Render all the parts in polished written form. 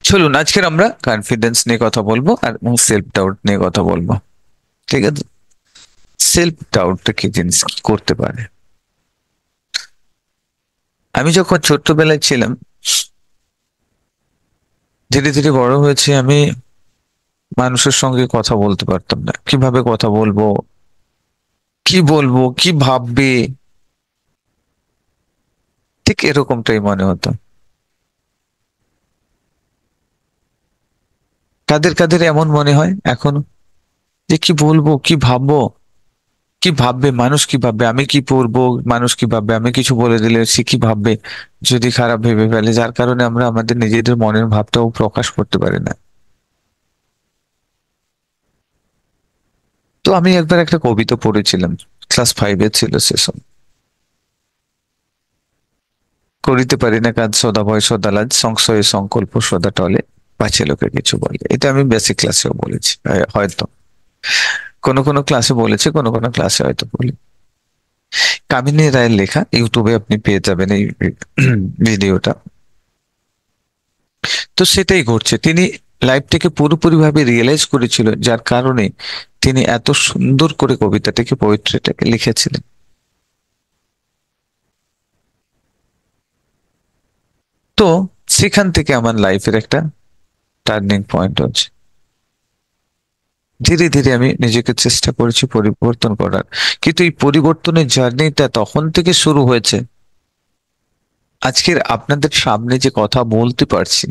চলুন আজকের আমরা কনফিডেন্স নিয়ে কথা বলবো আর সেলফ ডাউট নিয়ে কথা বলবো। ঠিক আছে। সেলফ ডাউটটা কি জিনিস, কি করতে পারে? আমি যখন ছোট্টবেলায় ছিলাম, ধীরে ধীরে বড় হয়েছি, আমি মানুষের সঙ্গে কথা বলতে পারতাম না। কিভাবে কথা বলবো, কি বলবো, কি ভাববে, ঠিক এরকমটাই মনে হতো। কাদের কাদের এমন মনে হয় এখন, যে কি বলবো, কি ভাববো, কি ভাববে মানুষ, কি ভাববে, আমি কি পড়বো, মানুষ কি ভাববে, আমি কিছু বলে দিলে সে কি ভাববে, যদি খারাপ ভেবে ফেলে, যার কারণে আমরা আমাদের নিজেদের মনের ভাবটাও প্রকাশ করতে পারি না। তো আমি একবার একটা কবিতা পড়েছিলাম, ক্লাস 5-এ ছিল সেসব। করিতে পারি না কাজ সদা ভয় সদা লাজ, সংশয়ে সংকল্প সদা টলে, পাছে লোকে কিছু বলে। এটা আমি বেসিক ক্লাসেও বলেছি, হয়তো কোনো কোনো ক্লাসে বলেছি, কোনো কোনো ক্লাসে হয়তো বলি। কামিনী রায়ের লেখা, ইউটিউবে আপনি পেয়ে যাবেন এই ভিডিওটা। তো সেটাই ঘটছে, তিনি লাইফটাকে পুরোপুরি ভাবে রিয়েলাইজ করেছিল, যার কারণে তিনি এত সুন্দর করে কবিতাটাকে, পোয়েট্রিটাকে লিখেছিলেন। তো সেখান থেকে আমার লাইফের একটা টার্নিং পয়েন্ট হচ্ছে। ধীরে ধীরে আমি নিজেকে চেষ্টা করেছি পরিবর্তন করার, কিন্তু এই পরিবর্তনের জার্নিটা তখন থেকে শুরু হয়েছে। আজকের আপনাদের সামনে যে কথা বলতে পারছি,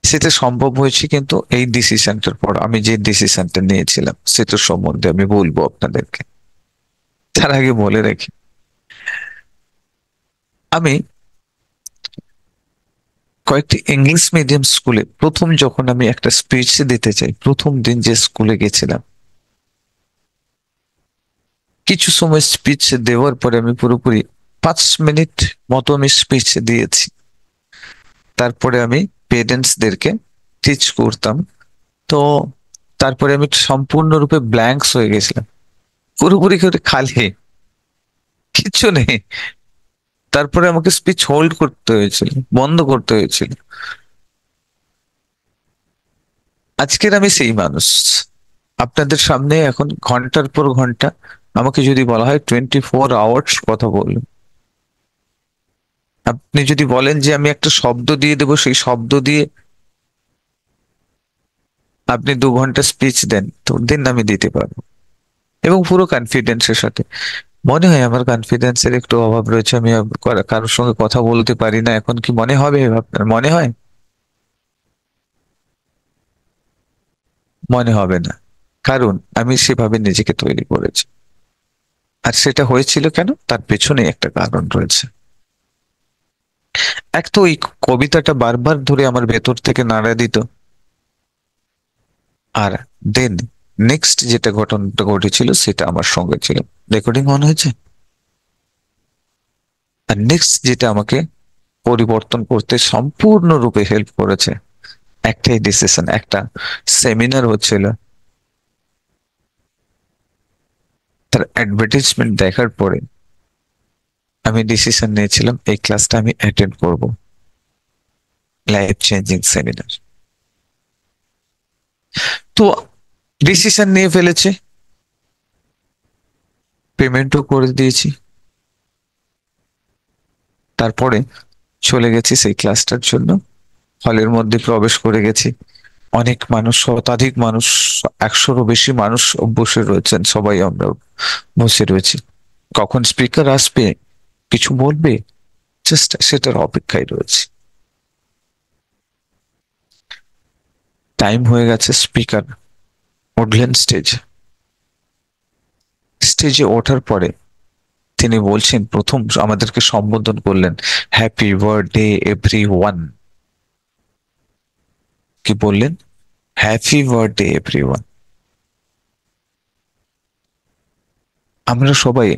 সেটা সম্ভব হয়েছে কিন্তু এই ডিসিশনটার পর। আমি যে ডিসিশনটা নিয়েছিলাম সেটার সম্বন্ধে আমি বলবো আপনাদেরকে। তার আগে বলে রাখি, আমি কয়েকটি ইংলিশ মিডিয়াম স্কুলে প্রথম যখন আমি একটা স্পিচ দিতে চাই, প্রথম দিন যে স্কুলে গেছিলাম, কিছু সময় স্পিচ দেওয়ার পরে আমি পুরোপুরি 5 মিনিট মতো আমি স্পিচ দিয়েছি। তারপরে আমি পেরেন্টসদেরকে টিচ করতাম। তো তারপরে আমি সম্পূর্ণরূপে ব্ল্যাঙ্কস হয়ে গেছিলাম, পুরোপুরি করে খালি, কিছু নেই। তারপরে আমাকে স্পিচ হোল্ড করতে হয়েছিল, বন্ধ করতে হয়েছিল। আজকের আমি সেই মানুষ, আপনাদের সামনে এখন ঘন্টার পর ঘন্টা, আমাকে যদি বলা হয় 24 আওয়ার্স কথা বলুন, আপনি যদি বলেন যে আমি একটা শব্দ দিয়ে দেবো, সেই শব্দ দিয়ে আপনি 2 ঘন্টা স্পিচ দেন, তো দিন আমি দিতে পারবো, এবং পুরো কনফিডেন্সের সাথে। মনে হয় আমার কনফিডেন্সের একটু অভাব রয়েছে, আমি কারোর সঙ্গে কথা বলতে পারি না, এখন কি মনে হবে আপনার? মনে হয়? মনে হবে না, কারণ আমি সেভাবে নিজেকে তৈরি করেছি। আর সেটা হয়েছিল কেন, তার পেছনে একটা কারণ রয়েছে। এক তো ওই কবিতাটা বারবার ধরে আমার ভেতর থেকে নাড়া দিত। আর দেন নেক্সট যেটা ঘটনাটা ঘটেছিল সেটা আমার সঙ্গে ছিল। রেকর্ডিং অন হয়েছে? আর নেক্সট যেটা আমাকে পরিবর্তন করতে সম্পূর্ণরূপে হেল্প করেছে, একটাই ডিসিশন। একটা সেমিনার হচ্ছিল, তার অ্যাডভার্টাইজমেন্ট দেখার পরে আমি ডিসিশন নিয়েছিলাম এই ক্লাসটা আমি অ্যাটেন্ড করব, লাইফ চেঞ্জিং সেমিনার। তো ডিসিশন নিয়ে ফেলেছে, পেমেন্টও করে দিয়েছি। তারপরে চলে গেছি সেই ক্লাসটার জন্য, হলের মধ্যে প্রবেশ করে গেছি। অনেক মানুষ, শতাধিক মানুষ, 100-রও বেশি মানুষ বসে রয়েছেন, সবাই আমরা বসে রয়েছি। কখন স্পিকার আসবে, কিছু বলবে, জাস্ট সেটার অপেক্ষায় রয়েছে। টাইম হয়ে গেছে, স্পিকার উঠলেন স্টেজে। স্টেজে ওঠার পরে তিনি বলছেন, প্রথম আমাদেরকে সম্বোধন করলেন, হ্যাপি বার্থডে এভরিওয়ান। কি বললেন? Happy birthday everyone. আমরা সবাই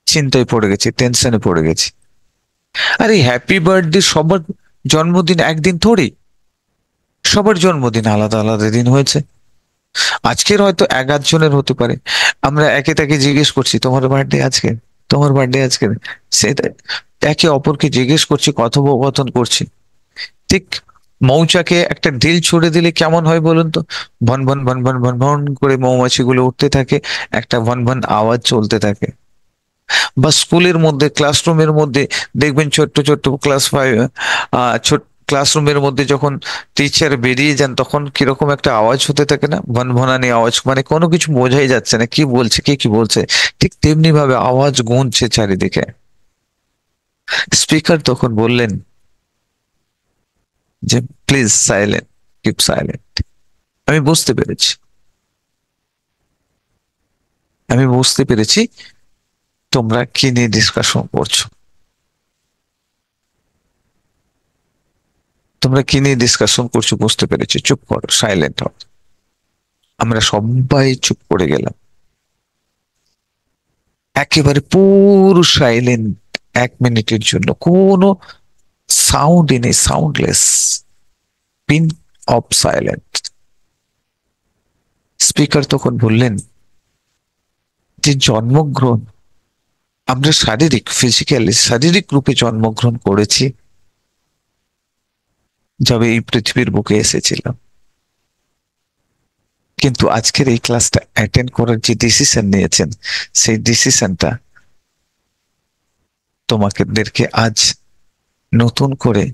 চিন্তায় পড়ে গেছি, টেনশনে পড়ে গেছি। আরে হ্যাপি বার্থডে, সবার জন্মদিন একদিন থোড়ি, সবার জন্মদিন আলাদা আলাদা দিন হয়েছে। আজকের হয়তো 1-8 জনের হতে পারে। আমরা একে তাকে জিজ্ঞেস করছি, তোমার বার্থডে আজকে? তোমার বার্থডে আজকে, সেটা একে অপরকে জিজ্ঞেস করছি, কথোপকথন করছি। ঠিক মৌচাকে একটা ঢিল ছুড়ে দিলে কেমন হয় বলুন তো? ভন ভন ভন ভন ভন ভন করে মৌমাছিগুলো উঠতে থাকে, একটা ভন ভন আওয়াজ চলতে থাকে। বা স্কুলের মধ্যে, ক্লাসরুমের মধ্যে দেখবেন ছোট্ট ছোট্ট ক্লাস ফাইভ, ছোট ক্লাসরুমের মধ্যে যখন টিচার বেরিয়ে যান তখন কিরকম একটা আওয়াজ হতে থাকে না, ভনভনানি আওয়াজ, মানে কোনো কিছু বোঝাই যাচ্ছে না কি বলছে, কে কি বলছে। ঠিক তেমনি ভাবে আওয়াজ গুনছে চারিদিকে। স্পিকার তখন বললেন যে প্লিজ সাইলেন্ট, কিপ সাইলেন্ট। আমি বুঝতে পেরেছি, আমি বুঝতে পেরেছি তোমরা কি নিয়ে ডিসকাশন করছো, তোমরা কি নিয়ে ডিসকাশন করছো বুঝতে পেরেছি, চুপ করো, সাইলেন্ট হও। আমরা সবাই চুপ করে গেলাম, একেবারে পুরো সাইলেন্ট। 1 মিনিটের জন্য কোনো সাউন্ড নেই, soundless, pin of silent. Speaker তখন বললেন যে জন্মগ্রহণ, আমরা শারীরিক, ফিজিক্যালি, শারীরিক রূপে জন্মগ্রহণ করেছি যবে এই পৃথিবীর বুকে এসেছিলাম, কিন্তু আজকের এই ক্লাসটা অ্যাটেন্ড করার যে ডিসিশন নিয়েছেন, সেই ডিসিশনটা তোমাদেরকে আজ নতুন করে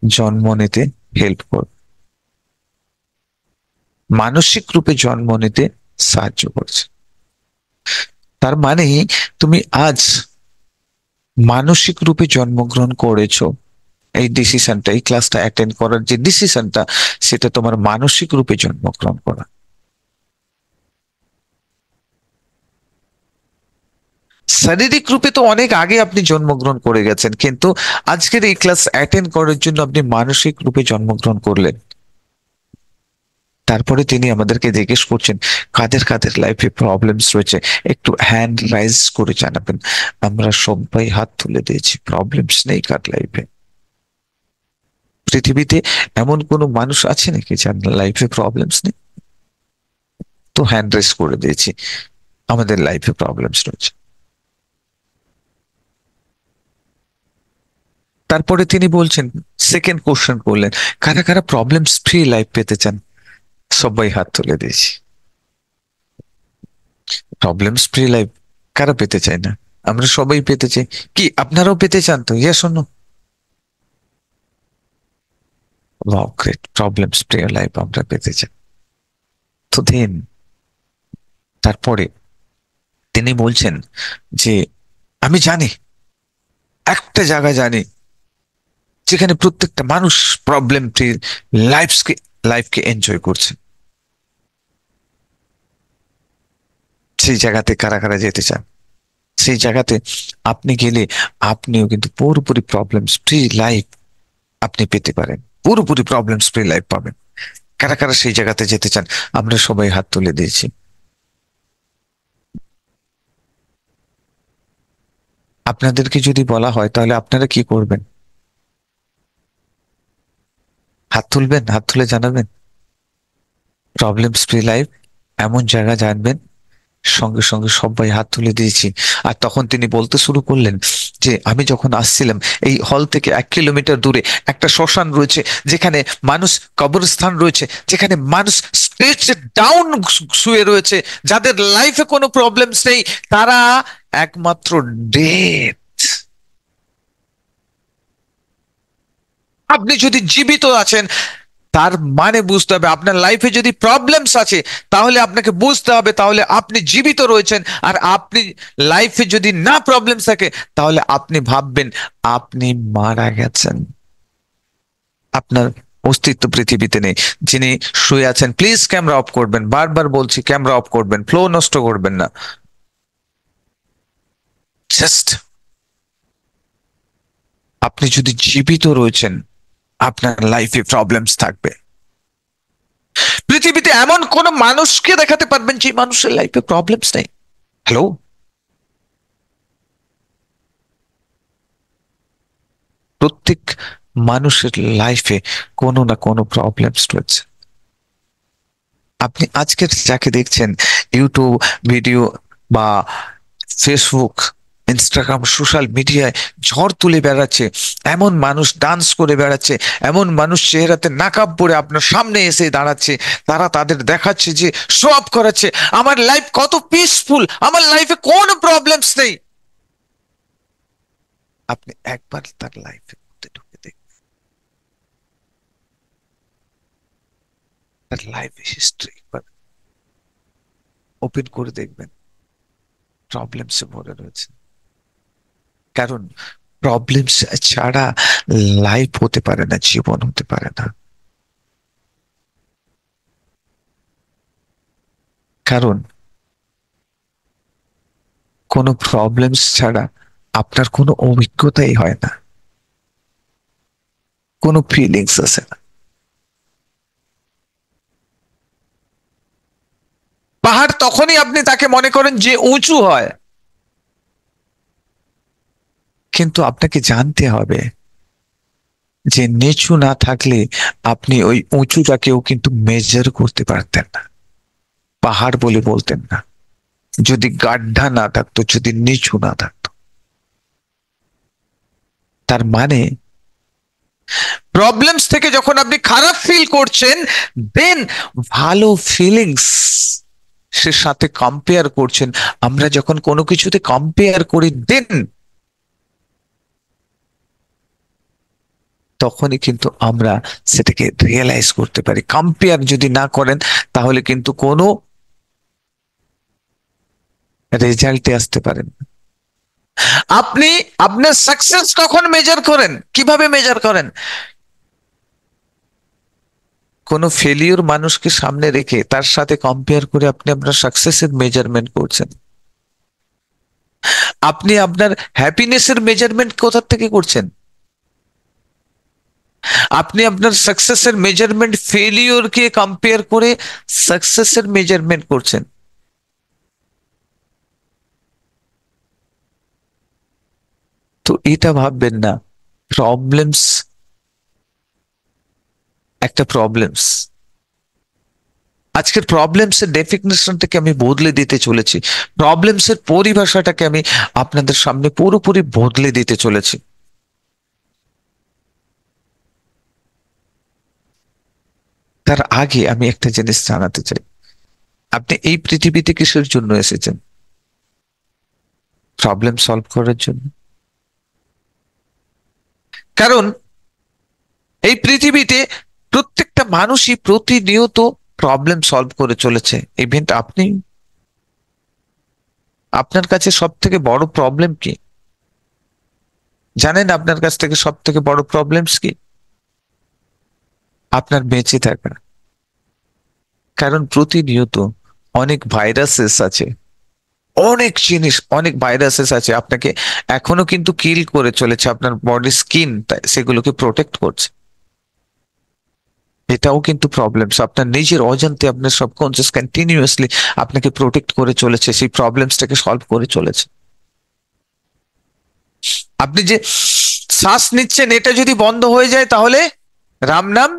জন্ম নিতে হেল্প করবে, মানসিক রূপে জন্ম নিতে সাহায্য করছে। তার মানে তুমি আজ মানসিক রূপে জন্মগ্রহণ করেছো। এই ডিসিশনটা, এই ক্লাসটা অ্যাটেন্ড করার যে ডিসিশনটা, সেটা তোমার মানসিক রূপে জন্মগ্রহণ করা। শারীরিক রূপে তো অনেক আগে আপনি জন্মগ্রহণ করে গেছেন, কিন্তু আজকের এই ক্লাস অ্যাটেন্ড করার জন্য আপনি মানসিক রূপে জন্মগ্রহণ করলেন। তারপরে তিনি আমাদেরকে জিজ্ঞেস করছেন কাদের কাদের লাইফে প্রবলেমস রয়েছে, একটু হ্যান্ড রাইজ করে জানাবেন। আমরা সবাই হাত তুলে দিয়েছি, প্রবলেমস নেই কার লাইফে? পৃথিবীতে এমন কোনো মানুষ আছে নাকি যার লাইফে প্রবলেমস নেই? তো হ্যান্ড রাইজ করে দিয়েছি, আমাদের লাইফে প্রবলেমস রয়েছে। তারপরে তিনি বলছেন, সেকেন্ড কোশ্চেন করলেন, কারা কারা প্রবলেমস ফ্রি লাইফ পেতে চান? সবাই হাত তুলে দিয়েছি। প্রবলেমস ফ্রি লাইফ কারা পেতে চায় না? আমরা সবাই পেতে চাই। কি আপনারাও পেতে চান তো? Yes or no? Wow, great, problems free life আমরা পেতে চাই। তো দেন তারপরে তিনি বলছেন যে আমি জানি, একটা জায়গা জানি যেখানে প্রত্যেকটা মানুষ প্রবলেম ফ্রি লাইফকে লাইফকে এনজয় করছে। সেই জায়গাতে কারা কারা যেতে চান? সেই জায়গাতে আপনি গেলে আপনিও কিন্তু পুরোপুরি প্রবলেমস ফ্রি লাইফ আপনি পেতে পারেন, পুরোপুরি প্রবলেমস ফ্রি লাইফ পাবেন। কারা কারা সেই জায়গাতে যেতে চান? আমরা সবাই হাত তুলে দিয়েছি। আপনাদেরকে যদি বলা হয় তাহলে আপনারা কি করবেন? হাত তুলবেন, হাত তুলে জানাবেন প্রবলেমস ফ্রি লাইফ এমন জায়গা জানবেন। সঙ্গে সঙ্গে সবাই হাত তুলে দিয়েছি। আর তখন তিনি বলতে শুরু করলেন যে আমি যখন আসছিলাম, এই হল থেকে 1 কিলোমিটার দূরে একটা শ্মশান রয়েছে, যেখানে মানুষ, কবরস্থান রয়েছে, যেখানে মানুষ স্ট্রেচ ডাউন শুয়ে রয়েছে, যাদের লাইফে কোনো প্রবলেমস নেই, তারা একমাত্র ডেথ। আপনি যদি জীবিত আছেন, তার মানে বুঝতে হবে আপনার লাইফে যদি প্রবলেমস আছে, তাহলে আপনাকে বুঝতে হবে তাহলে আপনি জীবিত রয়েছেন। আর আপনি লাইফে যদি না প্রবলেমস থাকে, তাহলে আপনি ভাববেন আপনি মারা গেছেন, আপনার অস্তিত্ব পৃথিবীতে নেই। যিনি শুয়ে আছেন, প্লিজ ক্যামেরা অফ করবেন, বারবার বলছি ক্যামেরা অফ করবেন, ফ্লো নষ্ট করবেন না। জাস্ট আপনি যদি জীবিত রয়েছেন, আপনার লাইফে প্রবলেমস থাকবে। পৃথিবীতে এমন কোন মানুষকে দেখাতে পারবেন যে মানুষের লাইফে প্রবলেমস নেই? হ্যালো? প্রত্যেক মানুষের লাইফে কোনো না কোনো প্রবলেমস রয়েছে। আপনি আজকের যাকে দেখছেন ইউটিউব ভিডিও বা ফেসবুক, ইনস্টাগ্রাম, সোশ্যাল মিডিয়ায় ঝড় তুলে বেড়াচ্ছে, এমন মানুষ ডান্স করে বেড়াচ্ছে, এমন মানুষ চেহারাতে নাকাব পরে আপনার সামনে এসে দাঁড়াচ্ছে, তারা তাদের দেখাচ্ছে যে শো অফ করাচ্ছে আমার লাইফ কত পিসফুল, আমার লাইফে কোনো প্রবলেমস নেই। আপনি একবার তার লাইফের মধ্যে ঢুকে দেখবেন, তার লাইফ হিস্ট্রি একবার ওপেন করে দেখবেন, প্রবলেমসে ভরে রয়েছে। কারণ প্রবলেমস ছাড়া লাইফ হতে পারে না, জীবন হতে পারে না। কারণ কোনো প্রবলেমস ছাড়া আপনার কোনো অভিজ্ঞতাই হয় না, কোনো ফিলিংস আসে না। পাহাড় তখনই আপনি তাকে মনে করেন যে উঁচু হয়, কিন্তু আপনাকে জানতে হবে যে নিচু না থাকলে আপনি ওই উঁচুটাকেও কিন্তু মেজার করতে পারতেন না, পাহাড় বলে বলতেন না। যদি গাড্ডা না থাকতো, যদি নিচু না থাকতো, তার মানে প্রবলেমস থেকে যখন আপনি খারাপ ফিল করছেন, দেন ভালো ফিলিংস সে সাথে কম্পেয়ার করছেন। আমরা যখন কোনো কিছুতে কম্পেয়ার করি, দেন তখনই কিন্তু আমরা সেটাকে রিয়েলাইজ করতে পারি। কম্পেয়ার যদি না করেন তাহলে কিন্তু কোনো রেজাল্টে আসতে পারেন না। আপনি আপনার সাকসেস কখন মেজার করেন, কিভাবে মেজার করেন? কোনো ফেলিওর মানুষকে সামনে রেখে তার সাথে কম্পেয়ার করে আপনি আপনার সাকসেসের মেজারমেন্ট করছেন। আপনি আপনার হ্যাপিনেসের মেজারমেন্ট কোথা থেকে করছেন? আপনি আপনার সাকসেসের মেজারমেন্ট ফেলিওরকে কম্পেয়ার করে সাকসেসের মেজারমেন্ট করছেন। তো এটা ভাববেন না প্রবলেমস একটা প্রবলেমস। আজকের প্রবলেমস এর ডেফিনেশনটাকে আমি বদলে দিতে চলেছি, প্রবলেমস এর পরিভাষাটাকে আমি আপনাদের সামনে পুরোপুরি বদলে দিতে চলেছি। তার আগে আমি একটা জিনিস জানাতে চাই, আপনি এই পৃথিবীতে কিসের জন্য এসেছেন? প্রবলেম সলভ করার জন্য। কারণ এই পৃথিবীতে প্রত্যেকটা মানুষই প্রতিনিয়ত প্রবলেম সলভ করে চলেছে। ইভেন আপনি, আপনার কাছে সব থেকে বড় প্রবলেম কি জানেন? আপনার কাছ থেকে সব থেকে বড় প্রবলেমস কি? আপনার বেঁচে থাকা। কারণ প্রতিনিয়ত অনেক ভাইরাসেস আছে, অনেক জিনিস, অনেক ভাইরাসেস আছে আপনাকে এখনো কিন্তু কিল করে চলেছে। আপনার বডি স্কিন সেগুলোকে প্রোটেক্ট করছে, এটাও কিন্তু প্রবলেমস। আপনার নিজের অজান্তে আপনার সাবকনসিয়াস কন্টিনিউয়াসলি আপনাকে প্রোটেক্ট করে চলেছে, সেই প্রবলেমসটাকে সলভ করে চলেছে। আপনি যে শ্বাস নিচ্ছেন, এটা যদি বন্ধ হয়ে যায় তাহলে রাম নাম,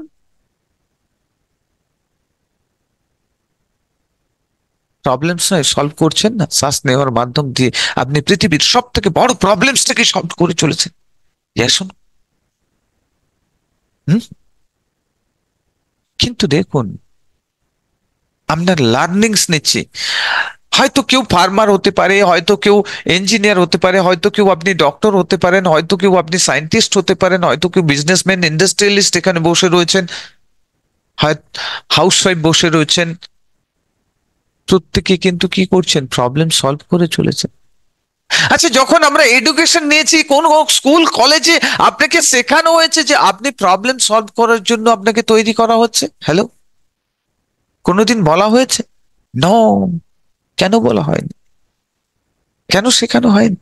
প্রবলেমস নয়, সলভ করছেন না। শ্বাস নেওয়ার মাধ্যম দিয়ে আপনি পৃথিবীর সব থেকে বড় প্রবলেমসটাকে সলভ করে চলেছেন। শুন, হুম, কিন্তু দেখুন আমরা লার্নিংস নিচ্ছি। হয়তো কেউ ফার্মার হতে পারে, হয়তো কেউ ইঞ্জিনিয়ার হতে পারে, হয়তো কেউ আপনি ডক্টর হতে পারেন, হয়তো কেউ আপনি সায়েন্টিস্ট হতে পারেন, হয়তো কেউ বিজনেসম্যান, ইন্ডাস্ট্রিয়ালিস্ট এখানে বসে রয়েছেন, হয় হাউসওয়াইফ বসে রয়েছেন। প্রত্যেকে কিন্তু কি করছেন? প্রবলেম সলভ করে চলেছেন। আচ্ছা, যখন আমরা এডুকেশন নিয়েছি, কোন স্কুল কলেজে আপনাকে শেখানো হয়েছে যে আপনি প্রবলেম সলভ করার জন্য আপনাকে তৈরি করা হচ্ছে? হ্যালো, কোনোদিন বলা হয়েছে? নো। কেন বলা হয়নি? কেন শেখানো হয়নি?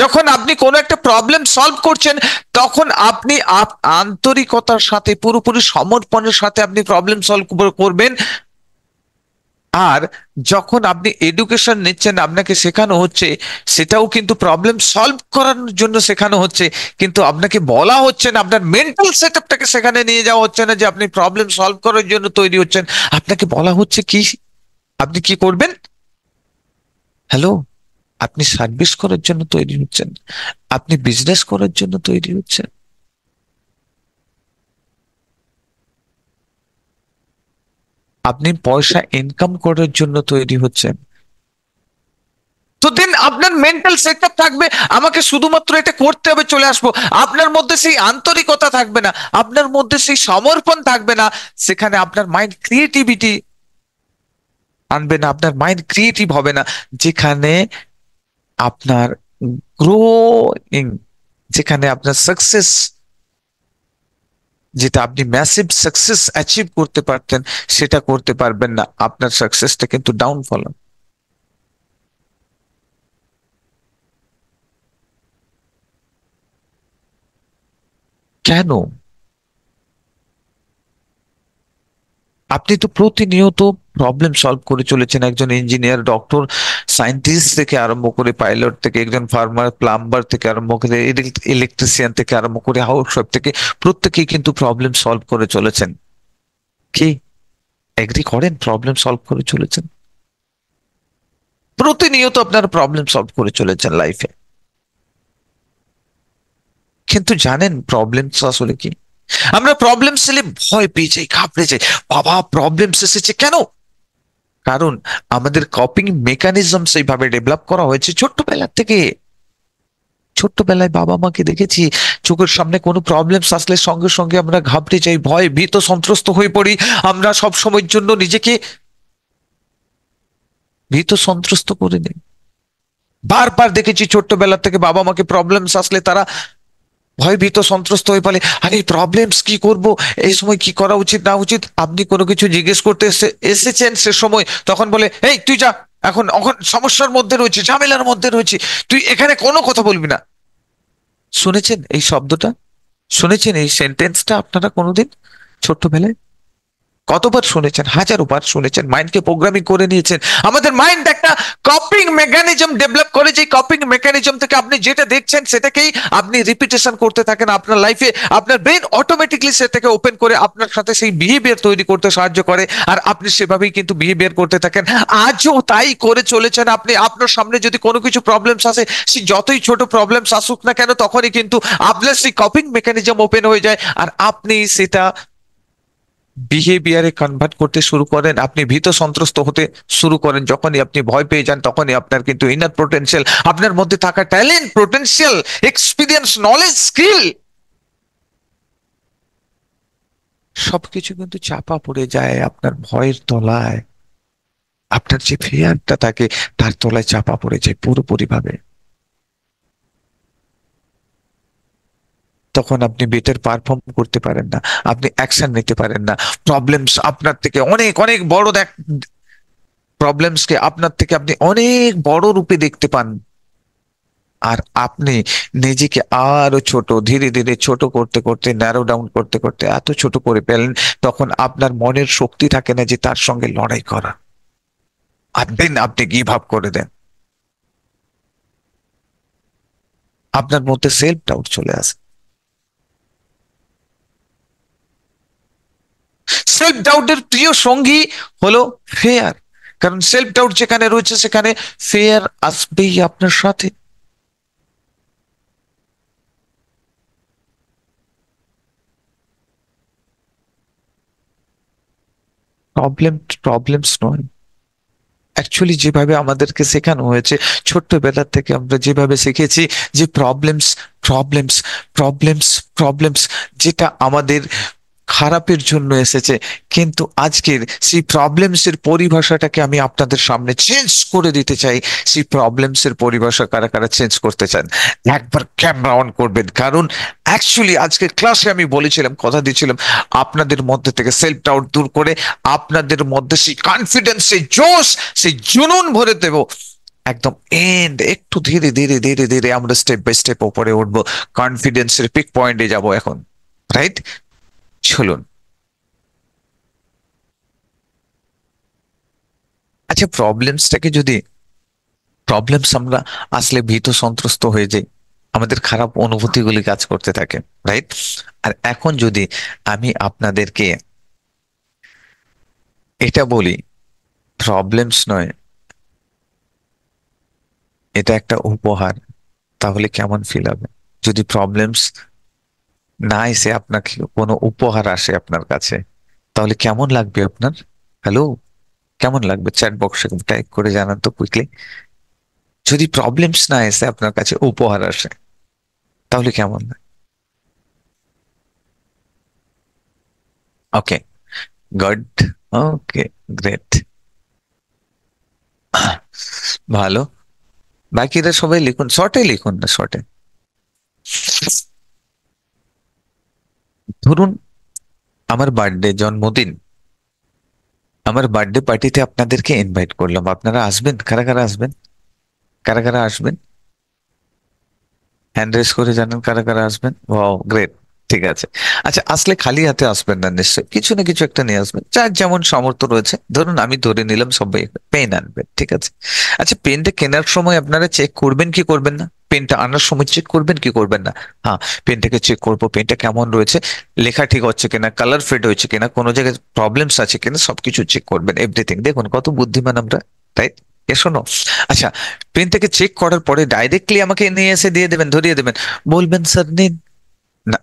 যখন আপনি কোনো একটা প্রবলেম সলভ করছেন, তখন আপনি আন্তরিকতার সাথে, পুরোপুরি সমর্পণের সাথে আপনি প্রবলেম সলভ করবেন। আর যখন আপনি এডুকেশন নিচ্ছেন, আপনাকে শেখানো হচ্ছে, সেটাও কিন্তু প্রবলেম সলভ করার জন্য শেখানো হচ্ছে। কিন্তু আপনাকে বলা হচ্ছে না, আপনার মেন্টাল সেটআপটাকে সেখানে নিয়ে যাওয়া হচ্ছে না যে আপনি প্রবলেম সলভ করার জন্য তৈরি হচ্ছেন। আপনাকে বলা হচ্ছে কি আপনি কি করবেন? হ্যালো, আপনি সার্ভিস করার জন্য তৈরি হচ্ছেন, আপনি বিজনেস করার জন্য তৈরি হচ্ছেন, আপনি পয়সা ইনকাম করার জন্য তৈরি হচ্ছেন। তো দেন আপনার মেন্টাল সেটআপ থাকবে আমাকে শুধুমাত্র এটা করতে হবে, চলে আসবো। আপনার মধ্যে সেই আন্তরিকতা থাকবে না, আপনার মধ্যে সেই সমর্পণ থাকবে না। সেখানে আপনার মাইন্ড ক্রিয়েটিভিটি আনবে না, আপনার মাইন্ড ক্রিয়েটিভ হবে না। যেখানে আপনার গ্রোইং, যেখানে আপনার সাকসেস, যেটা আপনি ম্যাসিভ সাকসেস অ্যাচিভ করতে পারতেন, সেটা করতে পারবেন না। আপনার সাকসেসটা কিন্তু ডাউনফল। কেন? আপনি তো প্রতিনিয়ত প্রবলেম সলভ করে চলেছেন, একজন ইঞ্জিনিয়ার, ডক্টর, সায়েন্টিস্ট থেকে আরম্ভ করে পাইলট থেকে একজন ফার্মার, প্লাম্বার থেকে আরম্ভ করে ইলেকট্রিশিয়ান থেকে আরম্ভ করে হাউস ওয়াইফ থেকে প্রত্যেকেই কিন্তু প্রবলেম সলভ করে চলেছেন। কি এগ্রি করেন? প্রবলেম সলভ করে চলেছেন, প্রতিনিয়ত আপনারা প্রবলেম সলভ করে চলেছেন লাইফে। কিন্তু জানেন প্রবলেমস আসলে কি? আমরা প্রবলেমস এলে ভয় পেয়ে যাই, ঘাবড়ে যাই, বাবা প্রবলেমস এসেছে কেন? কারণ আমাদের কপিং মেকানিজম সেইভাবে ডেভেলপ করা হয়েছে ছোট্টবেলা থেকে। ছোট্টবেলায় বাবা মাকে দেখেছি, চোখের সামনে কোনো প্রবলেমস আসলে সঙ্গে সঙ্গে আমরা ঘাবড়ে যাই, ভয় ভীত সন্ত্রস্ত হয়ে পড়ি। আমরা সব সময়ের জন্য নিজেকে ভীত সন্ত্রস্ত করে নিই। বারবার দেখেছি ছোট্টবেলা থেকে বাবা মাকে প্রবলেমস আসলে তারা ভয়ভীত সন্ত্রস্ত হয়ে পড়ে, আরে প্রবলেমস কি করব, এই সময় কি করা উচিত না উচিত। আপনি কোনো কিছু জিজ্ঞেস করতে এসেছেন সে সময়, তখন বলে এই তুই যা, এখন এখন সমস্যার মধ্যে রয়েছে, ঝামেলার মধ্যে রয়েছে, তুই এখানে কোনো কথা বলবি না। শুনেছেন এই শব্দটা? শুনেছেন এই সেন্টেন্সটা আপনারা কোনোদিন ছোট্টবেলায়? কতবার শুনেছেন? হাজারো বার শুনেছেন। মাইন্ডকে প্রোগ্রামিং করে নিয়েছেন। আমাদের মাইন্ড একটা কপিং মেকানিজম ডেভেলপ করে, যে কপিং মেকানিজম থেকে আপনি যেটা দেখছেন সেটাকেই আপনি রিপিটেশন করতে থাকেন আপনার লাইফে। আপনার ব্রেন অটোমেটিকলি সেটাকে ওপেন করে আপনার সাথে সেই বিহেভিয়ার তৈরি করতে সাহায্য করে, আর আপনি সেভাবেই কিন্তু বিহেভিয়ার করতে থাকেন। আজও তাই করে চলেছেন আপনি। আপনার সামনে যদি কোনো কিছু প্রবলেমস আসে, সে যতই ছোট প্রবলেমস আসুক না কেন, তখনই কিন্তু আপনার সেই কপিং মেকানিজম ওপেন হয়ে যায়, আর আপনি সেটা বিহেভিয়ারে কনভার্ট করতে শুরু করেন। আপনি ভীত সন্ত্রস্ত হতে শুরু করেন। যখনই আপনি ভয় পেয়ে যান, তখনই আপনার কিন্তু ইনার পোটেনশিয়াল, আপনার মধ্যে থাকা talent, potential, experience, knowledge, skill, সবকিছু কিন্তু চাপা পড়ে যায় আপনার ভয়ের তলায়। আপনার যে ফিয়ারটা থাকে তার তলায় চাপা পড়ে যায় পুরোপুরি ভাবে। তখন আপনি বেটার পারফর্ম করতে পারেন না, আপনি অ্যাকশন নিতে পারেন না। প্রবলেমস আপনার থেকে অনেক অনেক বড় দেখ, প্রবলেমসকে আপনার থেকে আপনি অনেক বড় রূপে দেখতে পান। আর আপনি নিজেকে আরো ছোট, ধীরে ধীরে ছোট করতে করতে, ন্যারো ডাউন করতে করতে এত ছোট করে ফেলেন, তখন আপনার মনের শক্তি থাকে না যে তার সঙ্গে লড়াই করা। আর দেন আপনি গিভ আপ করে দেন। আপনার মধ্যে সেলফ ডাউট চলে আসে। সেলফ ডাউটের প্রিয় সঙ্গী হলো ফেয়ার। কারণ সেলফ ডাউট যেখানে রয়েছে সেখানে ফেয়ার আসবেই আপনার সাথে। প্রবলেম প্রবলেমস নয়, অ্যাকচুয়ালি যেভাবে আমাদেরকে শেখানো হয়েছে ছোট্টবেলা থেকে, আমরা যেভাবে শিখেছি যে প্রবলেমস, প্রবলেমস, প্রবলেমস, প্রবলেমস, যেটা আমাদের খারাপের জন্য এসেছে। কিন্তু আজকের সেই প্রবলেমস এর পরিভাষাটাকে আমি আপনাদের সামনে চেঞ্জ করে দিতে চাই। সেই প্রবলেমস এর পরিভাষা কারা কারা চেঞ্জ করতে চান, একবার ক্যামেরা অন করবেন। কারণ অ্যাকচুয়ালি আজকের ক্লাসে আমি বলেছিলাম, কথা দিয়েছিলাম, আপনাদের মধ্যে থেকে সেলফ ডাউট দূর করে আপনাদের মধ্যে সেই কনফিডেন্স, সেই জোশ, সেই জুনুন ভরে দেব। একদম এন্ড একটু ধীরে ধীরে ধীরে ধীরে আমরা স্টেপ বাই স্টেপ উপরে উঠবো, কনফিডেন্সের পিক পয়েন্টে যাব এখন। রাইট? চলুন। আচ্ছা, প্রবলেমসটাকে যদি, প্রবলেমস আমরা আসলে ভীত সন্ত্রস্ত হয়ে যাই, আমাদের খারাপ অনুভূতিগুলি কাজ করতে থাকে। রাইট? আর এখন যদি আমি আপনাদেরকে এটা বলি, প্রবলেমস নয়, এটা একটা উপহার, তাহলে কেমন ফিল হবে যদি প্রবলেমস না এসে আপনাকে কোনো উপহার আসে আপনার কাছে? তাহলে কেমন লাগবে আপনার? হ্যালো, কেমন লাগবে? চ্যাট বক্সে টাইপ করে জানান তো কুইকলি। যদি প্রবলেমস না এসে আপনার কাছে উপহার আসে, তাহলে কেমন লাগে? ওকে, গুড। ওকে, গ্রেট। ভালো। বাকিরা সবাই লিখুন, শর্টে লিখুন না, শর্টে। ধরুন আমার বার্থডে, জন্মদিন, আমার বার্থডে পার্টিতে আপনাদেরকে ইনভাইট করলাম, আপনারা আসবেন? কারা কারা আসবেন? কারা কারা আসবেন? হ্যান্ড রেস করে জানেন কারা কারা আসবেন? Wow, great. ঠিক আছে। আচ্ছা, আসলে খালি হাতে আসবেন না, নিশ্চয়ই কিছু না কিছু একটা নিয়ে আসবেন, যার যেমন সামর্থ্য রয়েছে। ধরুন আমি ধরে নিলাম সবাই পেন আনবেন, ঠিক আছে। আচ্ছা, পেনটা কেনার সময় আপনারা চেক করবেন কি করবেন না? পেনটা আনার সময় চেক করবেন কি করবেন না? হ্যাঁ, পেনটাকে চেক করবো, পেনটা কেমন রয়েছে, লেখা ঠিক হচ্ছে কিনা, কালার ফেড হয়েছে কিনা, কোনো জায়গায় প্রবলেমস আছে কিনা, সবকিছু চেক করবেন, এভরিথিং। দেখুন কত বুদ্ধিমান আমরা, তাই? এ শোনো, আচ্ছা, পেন থেকে চেক করার পরে ডাইরেক্টলি আমাকে নিয়ে এসে দিয়ে দেবেন, ধরিয়ে দেবেন, বলবেন স্যার নিন? না,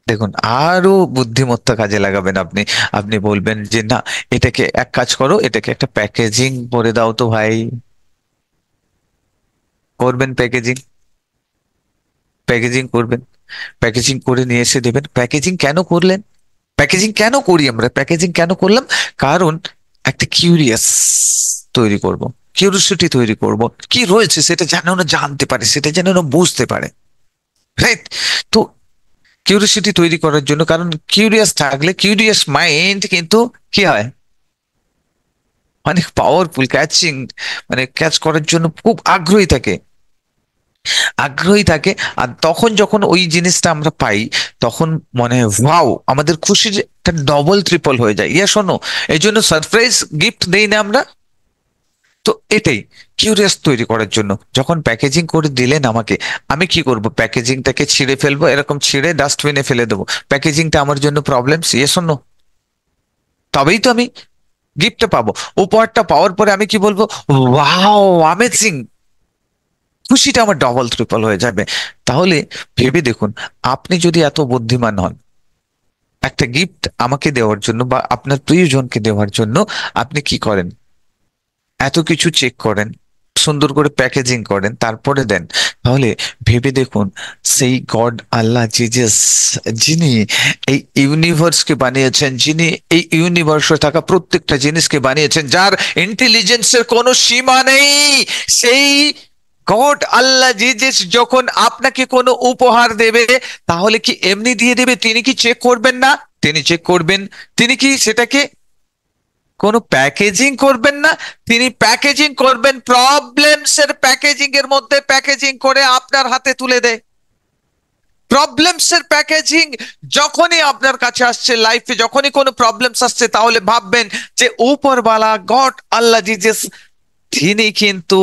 দেখুন আরো বুদ্ধিমত্তা কাজে লাগাবেন আপনি। আপনি বলবেন যে না, এটাকে এক কাজ করো, এটাকে একটা প্যাকেজিং করে দাও তো ভাই। করবেন প্যাকেজিং, প্যাকেজিং করবেন, প্যাকেজিং করে নিয়ে এসে দেবেন। প্যাকেজিং কেন করলেন? প্যাকেজিং কেন করি আমরা? প্যাকেজিং কেন করলাম? কারণ একটা কিউরিয়াস তৈরি করব, কিউরিওসিটি তৈরি করব, কি রয়েছে সেটা যেন না জানতে পারে, সেটা যেন না বুঝতে পারে, রাইট? তো কিউরিওসিটি তৈরি করার জন্য, কারণ কিউরিয়াস থাকলে, কিউরিয়াস মাইন্ড কিন্তু কি হয়, অনেক পাওয়ারফুল, ক্যাচিং, মানে ক্যাচ করার জন্য খুব আগ্রহী থাকে, আগ্রহী থাকে। আর তখন যখন ওই জিনিসটা আমরা পাই, তখন মনে হয় ওয়াও, আমাদের খুশির একটা ডবল ট্রিপল হয়ে যায়। ইয়া শোনো, এই জন্য সারপ্রাইজ গিফট দেই না আমরা? তো এটাই কিউরিয়াস তৈরি করার জন্য। যখন প্যাকেজিং করে দিলেন আমাকে, আমি কি করব? প্যাকেজিংটাকে ছিঁড়ে ফেলবো, এরকম ছিঁড়ে ডাস্টবিনে ফেলে দেবো? প্যাকেজিংটা আমার জন্য প্রবলেম, ইয়ে শোনো, তবেই তো আমি গিফটটা পাবো। উপহারটা পাওয়ার পরে আমি কি বলবো? Wow, amazing! খুশিটা আমার ডবল ট্রিপল হয়ে যাবে। তাহলে ভেবে দেখুন, আপনি যদি এত বুদ্ধিমান হন, একটা গিফট আমাকে দেওয়ার জন্য বা আপনার প্রিয়জনকে দেওয়ার জন্য আপনি কি করেন? এত কিছু চেক করেন, সুন্দর করে প্যাকেজিং করেন, তারপরে দেন। তাহলে ভেবে দেখুন, সেই গড আল্লাহ জিজাস, যিনি এই ইউনিভার্সকে বানিয়েছেন, যিনি এই ইউনিভার্সে থাকা প্রত্যেকটা জিনিসকে বানিয়েছেন, যার ইন্টেলিজেন্সের কোনো সীমা নেই, সেই গড আল্লাহ জিজাস যখন আপনাকে কোনো উপহার দেবে, তাহলে কি এমনি দিয়ে দেবে? তিনি কি চেক করবেন না? তিনি চেক করবেন। তিনি কি সেটাকে কোনো প্যাকেজিং করবেন না? তিনি প্যাকেজিং করবেন, প্রবলেমস এর প্যাকেজিং এর মধ্যে প্যাকেজিং করে আপনার হাতে তুলে দেয়। প্রবলেমস এর প্যাকেজিং যখনই আপনার কাছে আসছে লাইফে, যখনই কোনো প্রবলেমস আসছে, তাহলে ভাববেন যে উপরওয়ালা গড আল্লাহ জিজাস, তিনি কিন্তু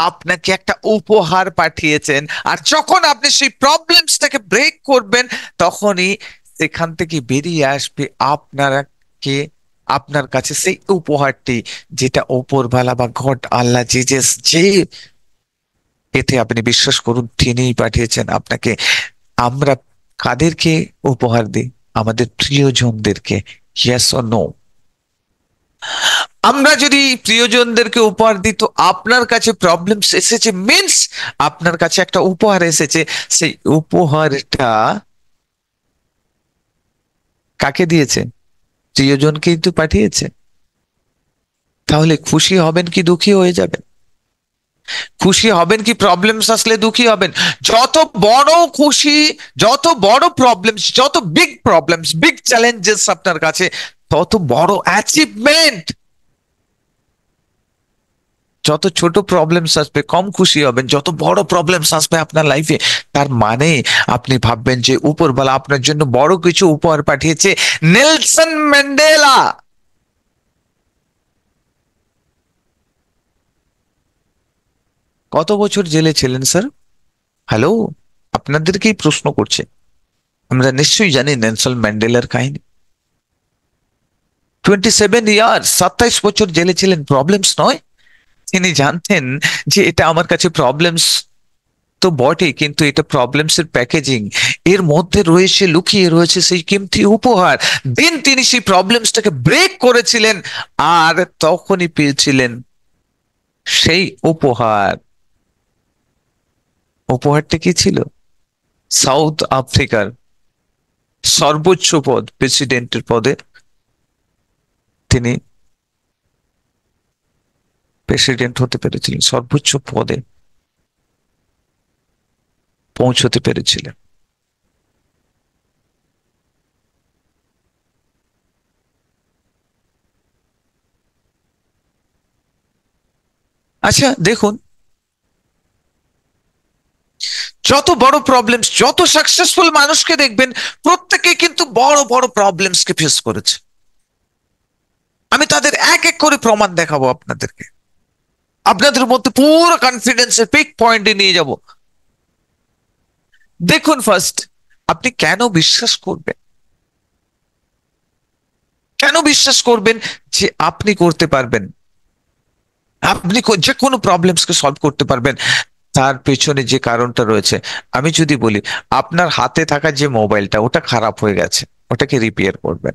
আপনাকে একটা উপহার পাঠিয়েছেন। আর যখন আপনি সেই প্রবলেমসটাকে ব্রেক করবেন, তখনই সেখান থেকে বেরিয়ে আসবে আপনাকে, আপনার কাছে সেই উপহারটি, যেটা উপরওয়ালা বা গড আল্লাহ জিজাস, যে এতে আপনি বিশ্বাস করুন তিনিই পাঠিয়েছেন আপনাকে। আমরা কাদেরকে উপহার দিই? আমাদের প্রিয়জনদেরকে। Yes or no? আমরা যদি প্রিয়জনদেরকে উপহার দিই, তো আপনার কাছে প্রবলেমস এসেছে মিন্স আপনার কাছে একটা উপহার এসেছে। সেই উপহারটা কাকে দিয়েছে? প্রিয়জনকেই তো পাঠিয়েছে। তাহলে খুশি হবেন কি দুঃখী হয়ে যাবেন? খুশি হবেন কি প্রবলেমস আসলে দুঃখী হবেন? যত বড় খুশি, যত বড় প্রবলেমস, যত বিগ প্রবলেমস, বিগ চ্যালেঞ্জেস আপনার কাছে, তত বড় অ্যাচিভমেন্ট। যত ছোট প্রবলেমস আসবে কম খুশি হবেন, যত বড় প্রবলেমস আসবে আপনার লাইফে, তার মানে আপনি ভাববেন যে উপরওয়ালা আপনার জন্য বড় কিছু উপহার পাঠিয়েছে। নেলসন ম্যান্ডেলা কত বছর জেলে ছিলেন স্যার? হ্যালো, আপনাদেরকেই প্রশ্ন করছে। আমরা নিশ্চয়ই জানি নেলসন ম্যান্ডেলার কাহিনী। 27 ইয়ার, 27 বছর জেলে ছিলেন, প্রবলেমস নয়? তিনি জানতেন যে এটা আমার কাছে প্রবলেমস তো বটে, কিন্তু এটা প্রবলেমস এর প্যাকেজিং, এর মধ্যে রয়েছে, লুকিয়ে রয়েছে সেই কিমতি উপহার। দেন তিনি সেই প্রবলেমসটাকে ব্রেক করেছিলেন, আর তখনই পেয়েছিলেন সেই উপহার। উপহারটা কি ছিল? সাউথ আফ্রিকার সর্বোচ্চ পদ, প্রেসিডেন্টের পদে তিনি প্রেসিডেন্ট হতে পেরেছিলেন, সর্বোচ্চ পদে পৌঁছতে পেরেছিলেন। আচ্ছা দেখুন, যত বড় প্রবলেমস, যত সাকসেসফুল মানুষকে দেখবেন, প্রত্যেকে কিন্তু বড় বড় প্রবলেমস কে ফেস করেছে। আমি তাদের এক এক করে প্রমাণ দেখাবো আপনাদেরকে, আপনাদের মধ্যে পুরো কনফিডেন্সের পিক পয়েন্টে নিয়ে যাব। দেখুন, ফার্স্ট, আপনি কেন বিশ্বাস করবেন, কেন বিশ্বাস করবেন যে আপনি করতে পারবেন, আপনি যে কোনো প্রবলেমস কে সলভ করতে পারবেন? তার পেছনে যে কারণটা রয়েছে, আমি যদি বলি, আপনার হাতে থাকা যে মোবাইলটা, ওটা খারাপ হয়ে গেছে, ওটাকে রিপেয়ার করবেন,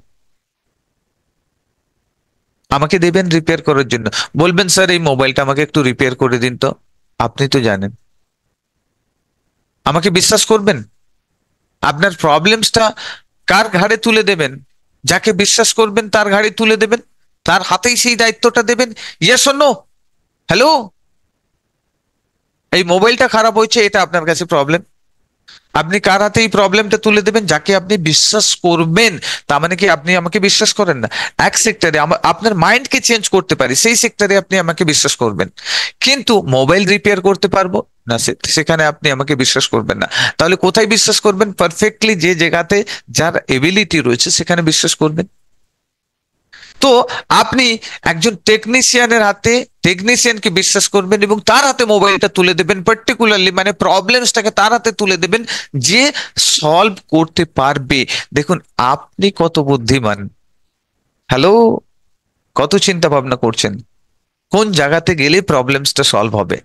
আমাকে দেবেন রিপেয়ার করার জন্য, বলবেন স্যার এই মোবাইলটা আমাকে একটু রিপেয়ার করে দিন তো, আপনি তো জানেন, আমাকে বিশ্বাস করবেন? আপনার প্রবলেমসটা কার ঘাড়ে তুলে দেবেন? যাকে বিশ্বাস করবেন তার ঘাড়ে তুলে দেবেন, তার হাতেই সেই দায়িত্বটা দেবেন। Yes or no? হ্যালো, এই মোবাইলটা খারাপ হয়েছে, এটা আপনার কাছে প্রবলেম, আপনি কার হাতে এই প্রবলেমটা তুলে দেবেন? যাকে আপনি বিশ্বাস করবেন। তার মানে কি আপনি আমাকে বিশ্বাস করেন না? এক সেক্টরে আপনার মাইন্ডকে চেঞ্জ করতে পারি, সেই সেক্টরে আপনি আমাকে বিশ্বাস করবেন, কিন্তু মোবাইল রিপেয়ার করতে পারবো না, সেখানে আপনি আমাকে বিশ্বাস করবেন না। তাহলে কোথায় বিশ্বাস করবেন? পারফেক্টলি যে জায়গাতে যার এবিলিটি রয়েছে সেখানে বিশ্বাস করবেন। তো আপনি একজন টেকনিশিয়ানের হাতে, টেকনিশিয়ানকে বিশ্বাস করবেন এবং তার হাতে মোবাইলটা তুলে দেবেন, পার্টিকুলারলি মানে প্রবলেমসটাকে তার হাতে তুলে দেবেন, যে সলভ করতে পারবে। দেখুন আপনি কত বুদ্ধিমান, হ্যালো, কত চিন্তা ভাবনা করছেন, কোন জায়গাতে গেলে প্রবলেমসটা সলভ হবে,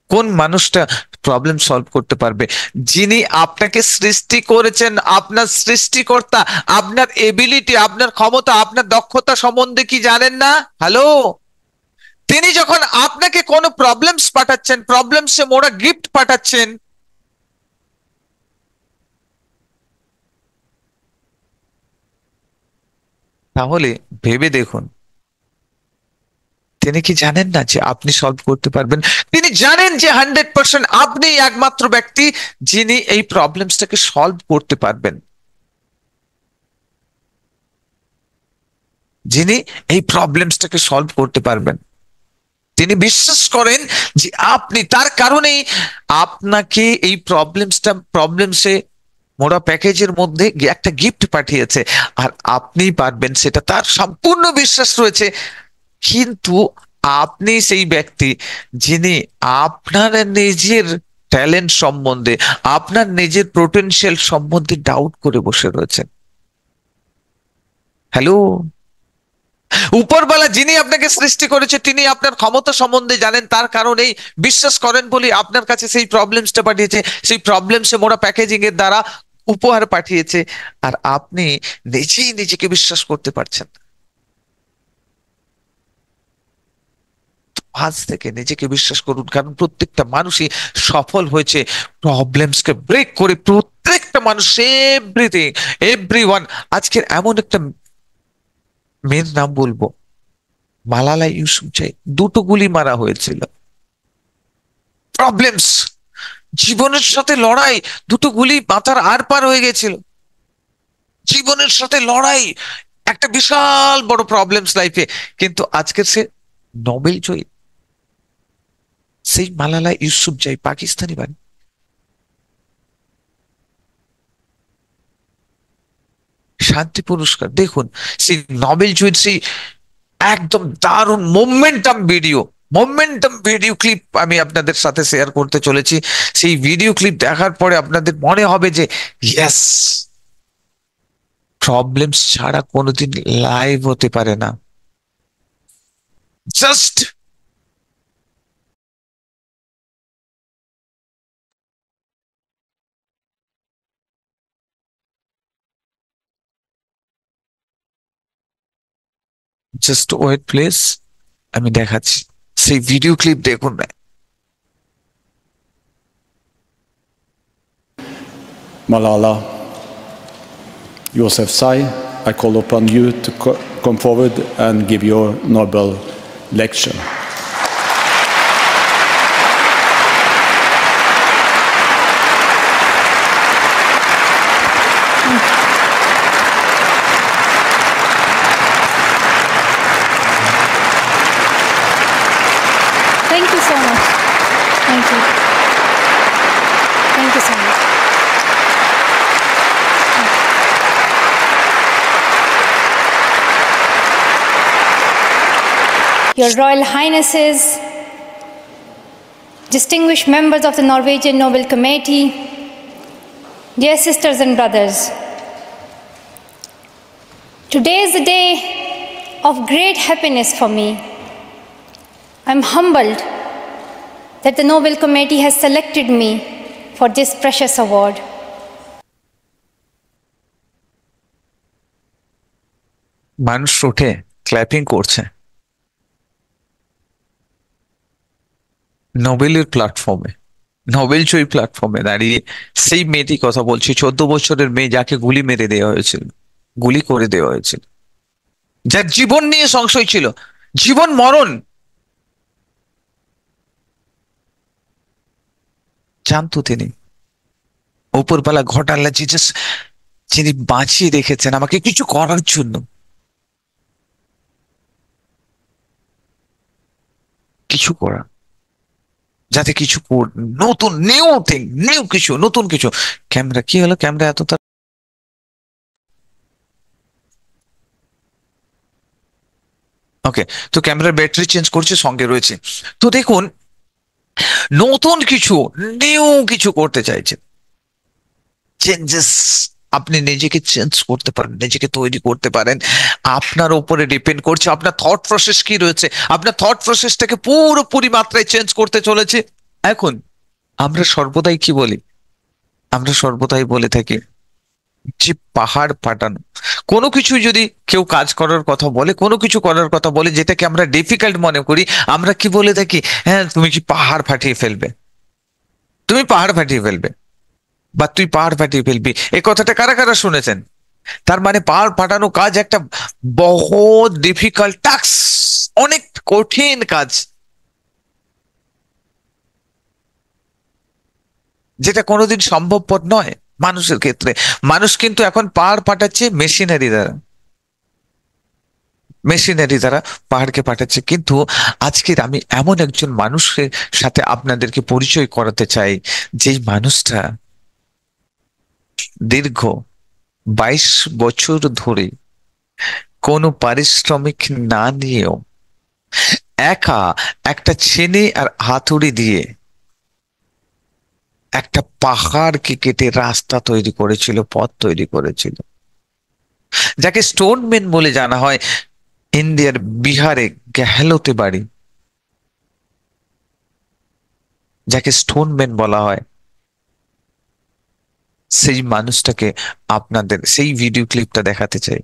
কোন মানুষটা প্রবলেম সলভ করতে পারবে? যিনি আপনাকে সৃষ্টি করেছেন, আপনার সৃষ্টিকর্তা, আপনার এবিলিটি, আপনার ক্ষমতা, আপনার দক্ষতা সম্বন্ধে কি জানেন না? হ্যালো, তিনি যখন আপনাকে কোনো প্রবলেমস পাঠাচ্ছেন, প্রবলেমসে মোড়া গিফট পাঠাচ্ছেন, তাহলে ভেবে দেখুন, তিনি কি জানেন না যে আপনি সলভ করতে পারবেন? তিনি জানেন যে 100% আপনি একমাত্র ব্যক্তি যিনি এই প্রবলেমসটাকে সলভ করতে পারবেন, যিনি এই প্রবলেমসটাকে সলভ করতে পারবেন। তিনি বিশ্বাস করেন যে আপনি, তার কারণেই আপনাকে এই প্রবলেমসে মোড়া প্যাকেজের মধ্যে একটা গিফট পাঠিয়েছে, আর আপনি পারবেন সেটা তার সম্পূর্ণ বিশ্বাস রয়েছে। কিন্তু আপনি সেই ব্যক্তি যিনি আপনার নিজের ট্যালেন্ট সম্বন্ধে, আপনার নিজের পোটেনশিয়াল সম্বন্ধে ডাউট করে বসে রয়েছেন। হ্যালো, উপরওয়ালা যিনি আপনাকে সৃষ্টি করেছে তিনি আপনার ক্ষমতা সম্বন্ধে জানেন, তার কারণেই বিশ্বাস করেন বলে আপনার কাছে সেই প্রবলেমসটা পাঠিয়েছে, সেই প্রবলেমসে মোড়া প্যাকেজিং এর দ্বারা উপহার পাঠিয়েছে, আর আপনি নিজেই নিজেকে বিশ্বাস করতে পারছেন না। আজ থেকে নিজেকে বিশ্বাস করুন, কারণ প্রত্যেকটা মানুষই সফল হয়েছে প্রবলেমসকে ব্রেক করে, প্রত্যেকটা মানুষ, এভরিথিং, এভরিওয়ান। আজকের এমন একটা মেয়ের নাম বলবো, মালালা ইউসুফজাই, দুটো গুলি মারা হয়েছিল, প্রবলেমস, জীবনের সাথে লড়াই, দুটো গুলি মাথার আর পার হয়ে গেছিল, জীবনের সাথে লড়াই, একটা বিশাল বড় প্রবলেমস লাইফে, কিন্তু আজকের সে নোবেল জয়ী, সেই মালালা ইউসুফজাই, পাকিস্তানি বাড়ি, শান্তি পুরস্কার। দেখুন সেই নোবেল জয়ী, সেই একদম দারুণ মোমেন্টাম ভিডিও ক্লিপ আমি আপনাদের সাথে শেয়ার করতে চলেছি। সেই ভিডিও ক্লিপ দেখার পরে আপনাদের মনে হবে যে ইয়েস, প্রবলেমস ছাড়া কোনোদিন লাইভ হতে পারে না। জাস্ট জাস্ট ওয়েট প্লিজ, আমি দেখাচ্ছি, সেই ভিডিও ক্লিপ দেখুন না। Malala Yousafzai, I call upon you to come forward and give your Nobel lecture. Thank you so much. Thank you. Thank you so much. Your Royal Highnesses, distinguished members of the Norwegian Nobel Committee, dear sisters and brothers, today is a day of great happiness for me. I'm humbled that the Nobel Committee has selected me for this precious award. মানুষ উঠে clapping করছে নোবেলের প্ল্যাটফর্মে, Nobel জয়ী প্ল্যাটফর্মে দাঁড়িয়ে। সেই মেয়েটি কথা বলছি, 14 বছরের মেয়ে যাকে গুলি মেরে দেওয়া হয়েছিল, গুলি করে দেওয়া হয়েছিল, যার জীবন নিয়ে সংশয় ছিল, জীবন মরণ জানতো তিনি। উপরবেলা ঘটাল্লা জিজাস যিনি বাঁচিয়ে রেখেছেন আমাকে কিছু করার জন্য, কিছু করা, যাতে কিছু নতুন নিউ থিং, নিউ কিছু, নতুন কিছু। ক্যামেরা কি হলো, ক্যামেরা এত ওকে, তো ক্যামেরার ব্যাটারি চেঞ্জ করছে, সঙ্গে রয়েছে। তো দেখুন, নতুন কিছু, নিউ কিছু করতে চাইছে, চেঞ্জেস। আপনি নিজেকে চেঞ্জ করতে পারেন, নিজেকে তৈরি করতে পারেন, আপনার উপরে ডিপেন্ড করছে আপনার থট প্রসেস কি রয়েছে। আপনার থট প্রসেসটাকে পুরোপুরি মাত্রায় চেঞ্জ করতে চলেছে। এখন আমরা সর্বদাই কি বলি, আমরা সর্বদাই বলে থাকি যে পাহাড় ফাটানো, কোনো কিছু যদি কেউ কাজ করার কথা বলে, কোনো কিছু করার কথা বলে যেটাকে আমরা ডিফিকাল্ট মনে করি, আমরা কি বলে থাকি, হ্যাঁ তুমি কি পাহাড় ফাটিয়ে ফেলবে, তুমি পাহাড় ফাটিয়ে ফেলবে, বা তুই পাহাড় ফাটিয়ে ফেলবি। এই কথাটা কারা কারা শুনেছেন? তার মানে পাহাড় ফাটানো কাজ একটা বহুত ডিফিকাল্ট টাস্ক, অনেক কঠিন কাজ, যেটা কোনোদিন সম্ভবপর নয় মানুষের ক্ষেত্রে। মানুষ কিন্তু এখন পাহাড় পাঠাচ্ছে মেশিনারি দ্বারা, মেশিনারি দ্বারা পাহাড়কে পাঠাচ্ছে। কিন্তু আজকের আমি এমন একজন মানুষের সাথে আপনাদেরকে পরিচয় করাতে চাই, যেই মানুষটা দীর্ঘ 22 বছর ধরে কোনো পারিশ্রমিক না নিয়েও একা একটা ছেনে আর হাতুড়ি দিয়ে একটা পাহাড়কে কেটে রাস্তা তৈরি করেছিল, পথ তৈরি করেছিল, যাকে স্টোনম্যান বলে জানা হয়। ইন্ডিয়ার বিহারে গেহলোতে বাড়ি, যাকে স্টোনম্যান বলা হয়। সেই মানুষটাকে আপনাদের সেই ভিডিও ক্লিপটা দেখাতে চাই,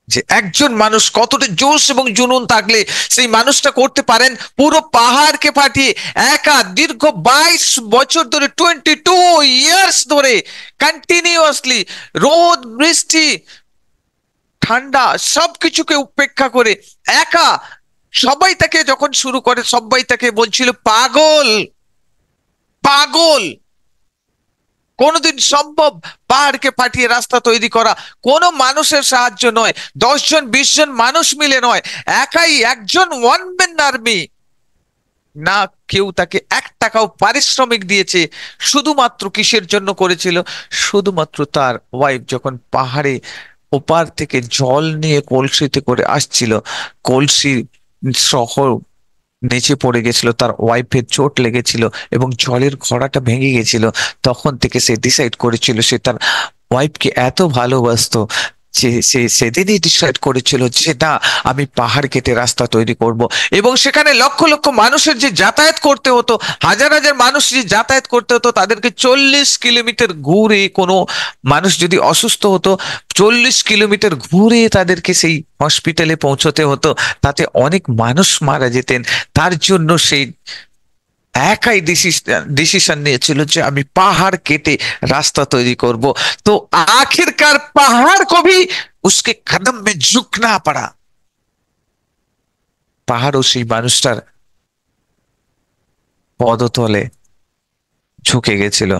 যে একজন মানুষ কতটা জোশ এবং জুনুন থাকলে সেই মানুষটা করতে পারেন পুরো পাহাড়কে ফাটিয়ে একা দীর্ঘ 22 বছর ধরে, 22 ইয়ার্স ধরে কন্টিনিউয়াসলি, রোদ বৃষ্টি ঠান্ডা সবকিছুকে উপেক্ষা করে একা। সবাই তাকে যখন শুরু করে সবাই তাকে বলছিল পাগল, পাগল। কোনোদিন সম্ভব পাহাড়কে ফাটিয়ে রাস্তা তৈরি করা কোনো মানুষের সাহায্য নয়, 10 জন 20 জন মানুষ মিলে নয়, একাই একজন ওয়ান ম্যান আর্মি। না কেউ তাকে 1 টাকাও পারিশ্রমিক দিয়েছে। শুধুমাত্র কিসের জন্য করেছিল? শুধুমাত্র তার ওয়াইফ যখন পাহাড়ে ওপার থেকে জল নিয়ে কলসিতে করে আসছিল, কলসি সহ নিচে পড়ে গেছিল, তার ওয়াইফের চোট লেগেছিল এবং জলের ঘড়াটা ভেঙে গেছিল। তখন থেকে সে ডিসাইড করেছিল সে তার ওয়াইফকে এত ভালোবাসতো, সেদিনই ডিসাইড করেছিল যে না, আমি পাহাড় কেটে রাস্তা তৈরি করব। এবং সেখানে লক্ষ লক্ষ মানুষের যে যাতায়াত করতে হতো, হাজার হাজার মানুষ যে যাতায়াত করতে হতো, তাদেরকে 40 কিলোমিটার ঘুরে, কোনো মানুষ যদি অসুস্থ হতো 40 কিলোমিটার ঘুরে তাদেরকে সেই হসপিটালে পৌঁছতে হতো। তাতে অনেক মানুষ মারা যেতেন। তার জন্য সেই একাই ডিসিশন নিয়েছিল যে আমি পাহাড় কেটে রাস্তা তৈরি করব। তো आखिरकार पहाड़ को भी उसके कदम में झुकना पड़ा। পাহাড়ও সেই মানুষটার পদতলে ঝুঁকে গেছিল।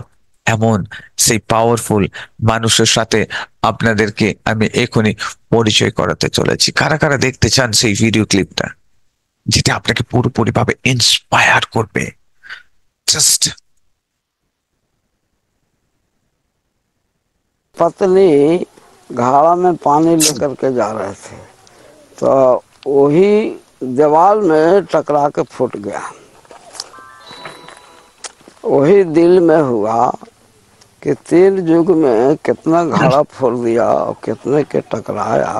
এমন সেই পাওয়ারফুল মানুষের সাথে আপনাদেরকে আমি এখনই পরিচয় করাতে চলেছি। কারা কারা দেখতে চান সেই ভিডিও ক্লিপটা, যেটা আপনাকে পুরোপুরি ভাবে ইন্সপায়ার করবে? জাস্ট पत्नी घड़ा में पानी लेकर के जा रहे थे, तो वही दीवार में टकरा के फूट गया। वही दिल में हुआ कि तीन युग में कितना घड़ा फोड़ दिया और कितने के टकराया,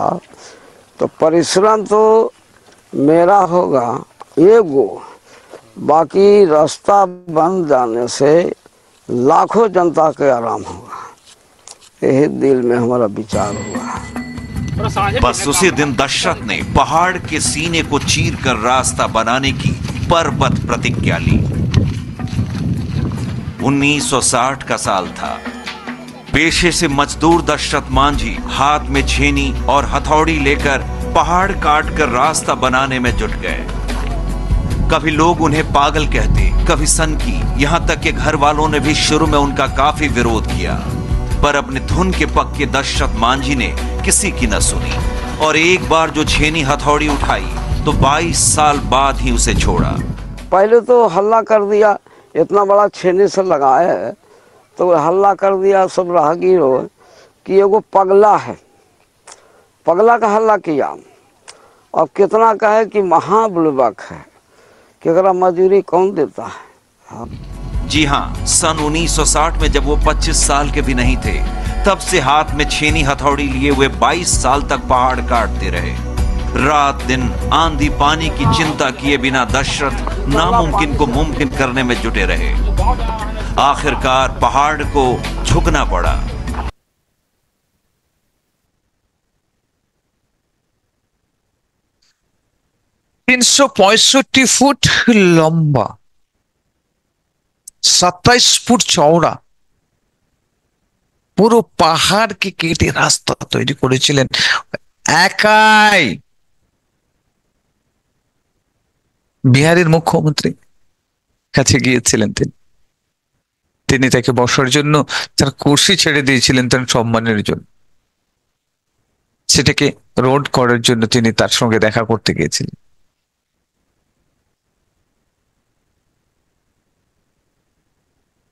तो परिश्रम तो मेरा होगा एगो, बाकी रास्ता बन जाने से लाखों जनता के आराम होगा। यही दिल में हमारा विचार हुआ। बस उसी दिन दशरथ ने पहाड़ के सीने को चीर कर रास्ता बनाने की परबत प्रतिज्ञा ली। 1960 का साल था। पेशे से मजदूर दशरथ मांझी हाथ में छेनी और हथौड़ी लेकर पहाड़ काट कर रास्ता बनाने में जुट गए। कभी लोग उन्हें पागल कहते, कभी सनकी, यहां तक कि घर वालों ने भी शुरू में उनका काफी विरोध किया। पर अपने धुन के पक्के दशरथ मांझी ने किसी की न सुनी और एक बार जो छेनी हथौड़ी उठाई तो 22 साल बाद ही उसे छोड़ा। पहले तो हल्ला कर दिया, इतना बड़ा छेनी से लगाए है, तो हल्ला कर दिया सब राहगीरों कि एगो पगला है। पगला का हल्ला किया। अब कितना कहे कि महाबुलबक है, कि अगर मजूरी कौन देता है। हाँ। जी हां, सन 1960 में जब वो 25 साल के भी नहीं थे, तब से हाथ में छेनी हथौड़ी लिए हुए 22 साल तक पहाड़ काटते रहे। रात दिन आंधी पानी की चिंता किए बिना दशरथ नामुमकिन को मुमकिन करने में जुटे रहे। आखिरकार पहाड़ को झुकना पड़ा। 365 ফুট লম্বা, 27 ফুট চওড়া পুরো পাহাড়কে কেটে রাস্তা তৈরি করেছিলেন একাই। বিহারের মুখ্যমন্ত্রী কাছে গিয়েছিলেন তিনি তাকে বসার জন্য তার কুর্সি ছেড়ে দিয়েছিলেন তার সম্মানের জন্য। সেটাকে রোড করার জন্য তিনি তার সঙ্গে দেখা করতে গিয়েছিলেন।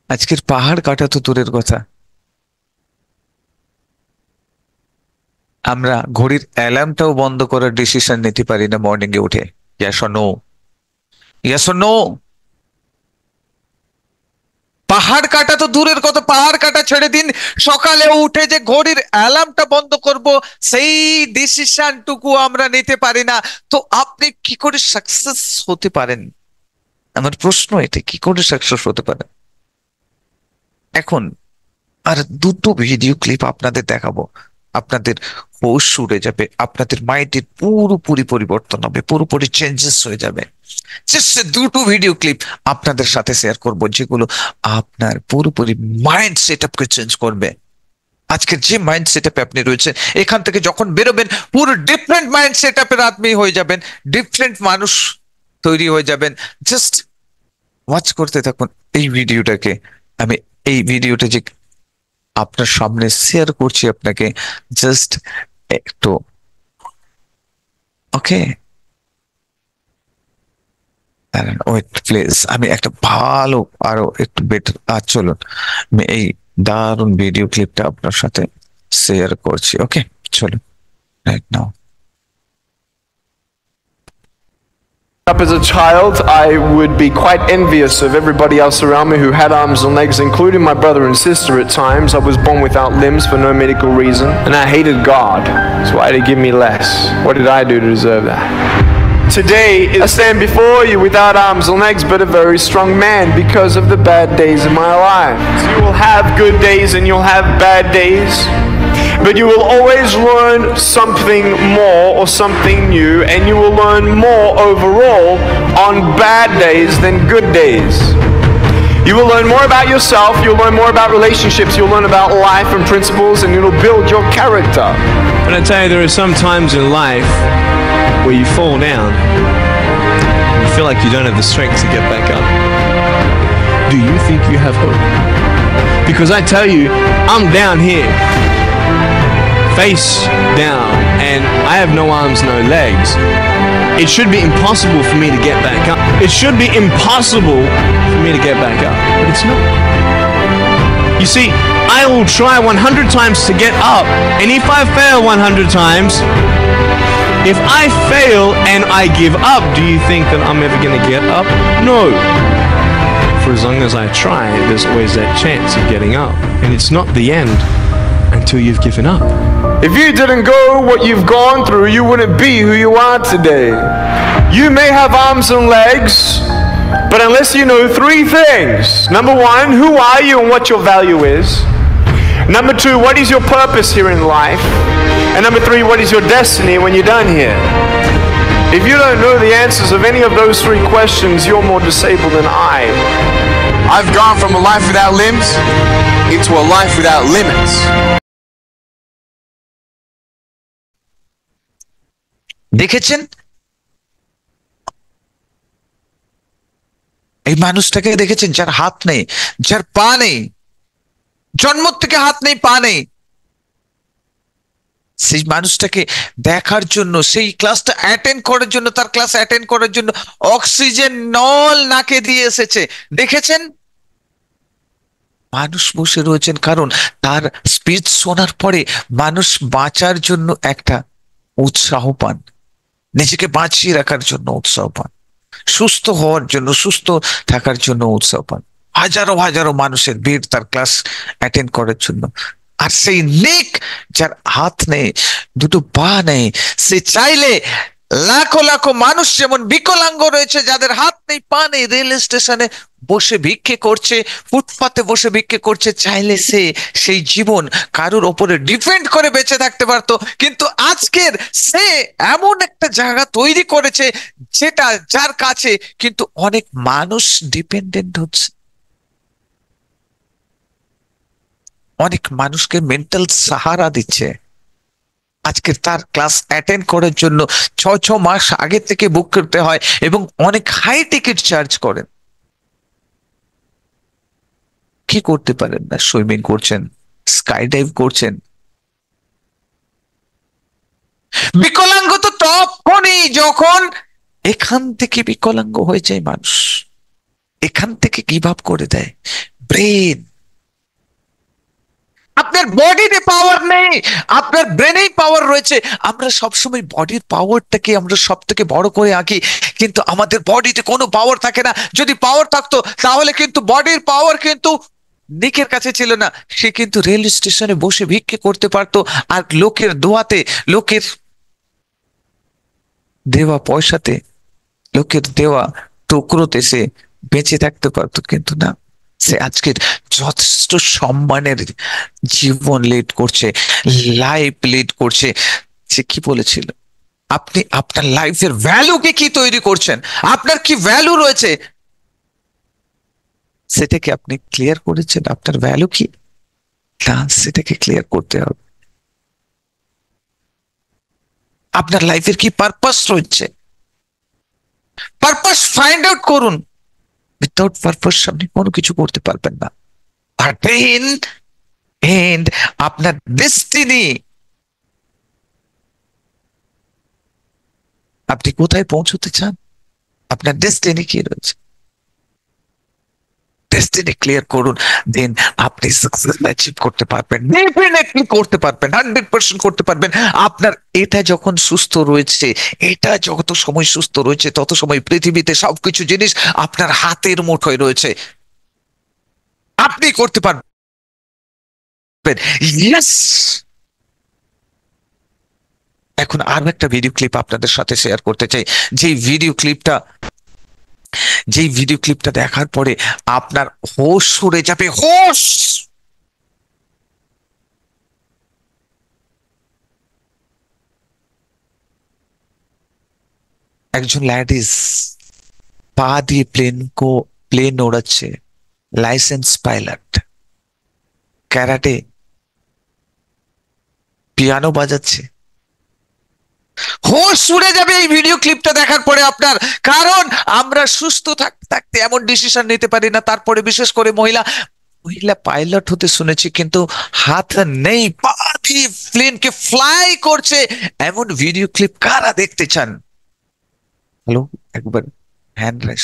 আজকের পাহাড় কাটা তো দূরের কথা, আমরা ঘড়ির অ্যালার্মটাও বন্ধ করার ডিসিশন নিতে পারি না মর্নিং এ উঠে। Yes or no? Yes or no? পাহাড় কাটা তো দূরের কথা, পাহাড় কাটা ছেড়ে দিন, সকালে উঠে যে ঘড়ির অ্যালার্মটা বন্ধ করব সেই ডিসিশনটুকু আমরা নিতে পারি না। তো আপনি কি করে সাকসেস হতে পারেন? আমার প্রশ্ন এটা, কি করে সাকসেস হতে পারেন? এখন আর দুটো ভিডিও ক্লিপ আপনাদের দেখাবো, আপনাদের হোশ উড়ে যাবে, আপনাদের মাইন্ডের পুরোপুরি পরিবর্তন হবে, পুরোপুরি চেঞ্জেস হয়ে যাবে। জাস্ট দুটো ভিডিও ক্লিপ আপনাদের সাথে শেয়ার করব, যেগুলো আপনার পুরোপুরি মাইন্ড সেট আপকে চেঞ্জ করবে। আজকের যে মাইন্ড সেট আপে আপনি রয়েছেন, এখান থেকে যখন বেরোবেন পুরো ডিফারেন্ট মাইন্ড সেট আপের আদমি হয়ে যাবেন, ডিফারেন্ট মানুষ তৈরি হয়ে যাবেন। জাস্ট ওয়াচ করতে থাকুন এই ভিডিওটাকে। আমি এই ভিডিওটা যে আপনার সামনে শেয়ার করছি আপনাকে, জাস্ট একটু ওকে ওয়েট প্লিজ, আমি একটা ভালো আরো একটু বেটার চলুন আমি এই দারুণ ভিডিও ক্লিপটা আপনার সাথে শেয়ার করছি। ওকে চলুন right now. Up as a child, I would be quite envious of everybody else around me who had arms and legs, including my brother and sister at times. I was born without limbs for no medical reason, and I hated God. So why did He give me less? What did I do to deserve that? Today, I stand before you without arms and legs, but a very strong man because of the bad days of my life. So you will have good days and you'll have bad days. But you will always learn something more or something new, and you will learn more overall on bad days than good days. You will learn more about yourself, you'll learn more about relationships, you'll learn about life and principles, and it'll build your character. But I tell you, there are some times in life where you fall down and you feel like you don't have the strength to get back up. Do you think you have hope? Because I tell you, I'm down here, face down, and I have no arms, no legs. It should be impossible for me to get back up. It should be impossible for me to get back up, but it's not. You see, I will try 100 times to get up, and if I fail 100 times, if I fail and I give up, do you think that I'm ever going to get up? No. For as long as I try, there's always that chance of getting up, and it's not the end until you've given up. If you didn't go what you've gone through, you wouldn't be who you are today. You may have arms and legs, but unless you know three things. Number one, who are you and what your value is? Number two, what is your purpose here in life? And number three, what is your destiny when you're done here? If you don't know the answers of any of those three questions, you're more disabled than I. I've gone from a life without limbs into a life without limits. দেখেছেন এই মানুষটাকে? দেখেছেন যার হাত নেই, যার পা নেই, জন্ম থেকে হাত নেই, পা নেই, সেই মানুষটাকে দেখার জন্য, সেই ক্লাসটা অ্যাটেন্ড করার জন্য, তার ক্লাস অ্যাটেন্ড করার জন্য অক্সিজেন নল নাকে দিয়ে এসেছে। দেখেছেন? মানুষ বসে রয়েছেন কারণ তার স্পিচ শোনার পরে মানুষ বাঁচার জন্য একটা উৎসাহ পান, নিজেকে বাঁচিয়ে রাখার জন্য উৎসাহ পান, সুস্থ হওয়ার জন্য, সুস্থ থাকার জন্য উৎসাহ পান। হাজারো হাজারো মানুষের ভিড় তার ক্লাস অ্যাটেন্ড করার জন্য। আর সেই নেক যার হাত নেই, দুটো পা নেই, সে চাইলে লাখো লাখো মানুষ যেমন বিকলাঙ্গ রয়েছে, যাদের হাত নেই, পা নেই, রেল স্টেশনে বসে ভিক্ষে করছে, ফুটপাতে বসে ভিক্ষে করছে, চাইলে সে সেই জীবন কারোর ওপরে ডিপেন্ড করে বেঁচে থাকতে পারতো। কিন্তু আজকের সে এমন একটা জায়গা তৈরি করেছে যেটা, যার কাছে কিন্তু অনেক মানুষ ডিপেন্ডেন্ট হচ্ছে, অনেক মানুষকে মেন্টাল সাহারা দিচ্ছে। আজকে তার ক্লাস অ্যাটেন্ড করার জন্য 6 মাস আগে থেকে বুক করতে হয় এবং অনেক হাই টিকিট চার্জ করেন। কি করতে পারেন না? সুইমিং করছেন, স্কাই ডাইভ করছেন। বিকলাঙ্গ তো তখনই যখন এখান থেকে বিকলাঙ্গ হয়ে যায় মানুষ, এখান থেকে গিভ আপ করে দেয়। ব্রেন, আপনার বডিতে পাওয়ার নেই, আপনার ব্রেনেই পাওয়ার রয়েছে। আমরা সবসময় বডির পাওয়ারটাকে আমরা সব থেকে বড় করে আঁকি, কিন্তু আমাদের বডিতে কোনো পাওয়ার থাকে না। যদি পাওয়ার থাকতো তাহলে কিন্তু বডির পাওয়ার কিন্তু নিকের কাছে ছিল না, সে কিন্তু রেল স্টেশনে বসে ভিক্ষে করতে পারতো, আর লোকের দোয়াতে, লোকের দেওয়া পয়সাতে, লোকের দেওয়া টুকরোতে সে বেঁচে থাকতে পারতো। কিন্তু না, সে আজকে যথেষ্ট সম্মানের জীবন লিড করছে, লাইফ লিড করছে। সে কি বলেছিল? আপনি আপনার লাইফের ভ্যালুকে কি তৈরি করছেন, আপনার কি ভ্যালু রয়েছে, সেটাকে আপনি ক্লিয়ার করেছেন? আপনার ভ্যালু কি না, সেটাকে ক্লিয়ার করতে হবে। আপনার লাইফের কি পারপাস রয়েছে, পারপাস ফাইন্ড আউট করুন। উইথাউট পারপাস আপনি কোনো কিছু করতে পারবেন না। আর আপনার ডেস্টিনি, আপনি কোথায় পৌঁছতে চান, আপনার ডেস্টিনি কি রয়েছে? ডেস্টিনি ক্লিয়ার করুন, দেন আপনি সাকসেস অ্যাচিভ করতে পারবেন, ডেফিনেটলি করতে পারবেন, 100% করতে পারবেন। আপনার এটা যখন সুস্থ রয়েছে, এটা যত সময় সুস্থ রয়েছে তত সময় পৃথিবীতে সবকিছু জিনিস আপনার হাতের মুঠোয় রয়েছে, আপনি করতে পারবেন। ইয়েস। এখন আরো একটা ভিডিও ক্লিপ আপনাদের সাথে শেয়ার করতে চাই, যেই ভিডিও ক্লিপটা দেখার পরে আপনার হোশ উড়ে যাবে, হোশ। একজন ল্যাডিস পা দিয়ে প্লেন ওড়াচ্ছে, লাইসেন্স পাইলট, ক্যারাটে, পিয়ানো বাজাচ্ছে। হোশ উড়ে যাবে এই ভিডিও ক্লিপটা দেখার পরে আপনার, কারণ আমরা সুস্থ থাকতে থাকতে এমন ডিসিশন নিতে পারি না। তারপরে বিশেষ করে মহিলা পাইলট হতে শুনেছি, কিন্তু হাত নেই, পা দিয়ে প্লেনকে ফ্লাই করছে, এমন ভিডিও ক্লিপ কারা দেখতে চান? হ্যালো, একবার হ্যান্ড রাইজ।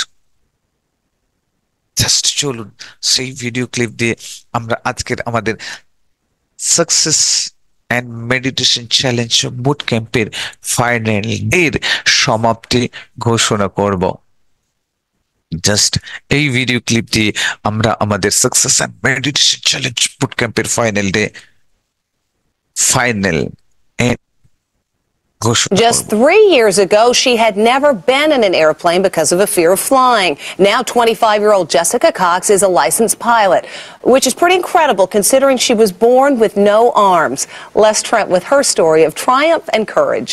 জাস্ট চলুন সেই ভিডিও ক্লিপ দিয়ে আমরা আজকের আমাদের success and meditation challenge boot ক্যাম্পের ফাইনাল এর সমাপ্তি ঘোষণা করব। জাস্ট এই ভিডিও ক্লিপ দিয়ে আমরা আমাদের success and meditation challenge boot ক্যাম্পের final Just 3 years ago, she had never been in an airplane because of a fear of flying. Now 25-year-old Jessica Cox is a licensed pilot, which is pretty incredible considering she was born with no arms. Les Trent with her story of triumph and courage.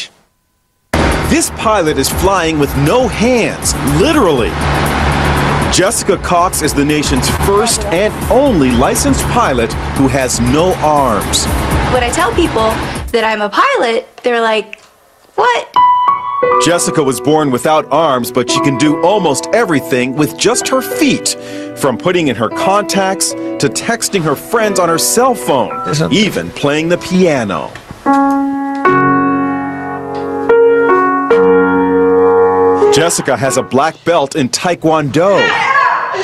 This pilot is flying with no hands, literally. Jessica Cox is the nation's first and only licensed pilot who has no arms. When I tell people that I'm a pilot, they're like, what? Jessica was born without arms, but she can do almost everything with just her feet, from putting in her contacts to texting her friends on her cell phone, even playing the piano. Jessica has a black belt in Taekwondo.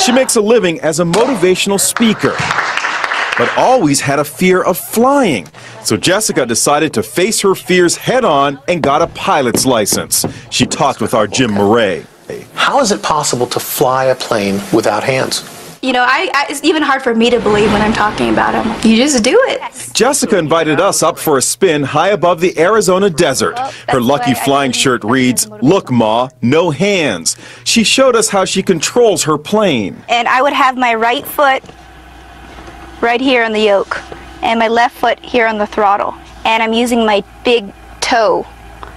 She makes a living as a motivational speaker, but always had a fear of flying. So Jessica decided to face her fears head on and got a pilot's license. She talked with our Jim Murray. How is it possible to fly a plane without hands? You know, it's even hard for me to believe when I'm talking about them. You just do it. Jessica invited us up for a spin high above the Arizona desert. Her lucky flying shirt reads, "Look, Ma, no hands." She showed us how she controls her plane. And I would have my right foot right here on the yoke and my left foot here on the throttle. And I'm using my big toe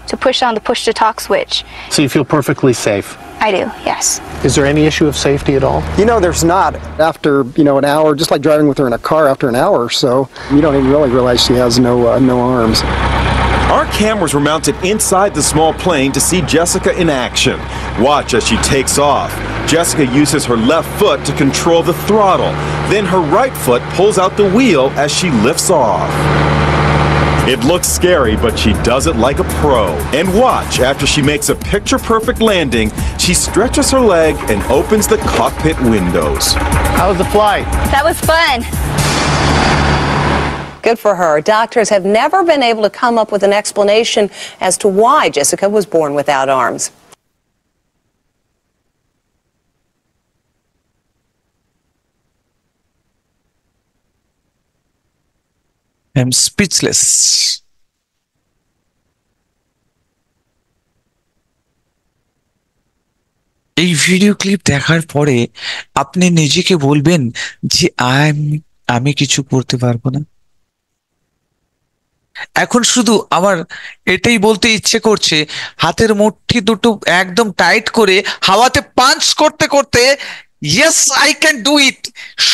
to push on the push-to-talk switch. So you feel perfectly safe? I do, yes. Is there any issue of safety at all? You know, there's not. After, an hour, just like driving with her in a car, after an hour or so, you don't even really realize she has no arms. Our cameras were mounted inside the small plane to see Jessica in action. Watch as she takes off. Jessica uses her left foot to control the throttle. Then her right foot pulls out the wheel as she lifts off. It looks scary, but she does it like a pro. And watch, after she makes a picture-perfect landing, she stretches her leg and opens the cockpit windows. How was the flight? That was fun. Good for her. Doctors have never been able to come up with an explanation as to why Jessica was born without arms. I'm speechless. এই video clip দেখার পরে আপনি নিজেকে বলবেন যে আমি কিছু করতে পারবো না। এখন শুধু আমার এটাই বলতে ইচ্ছে করছে, হাতের মুঠি দুটো একদম টাইট করে হাওয়াতে পাঞ্চ করতে করতে, yes I can do it.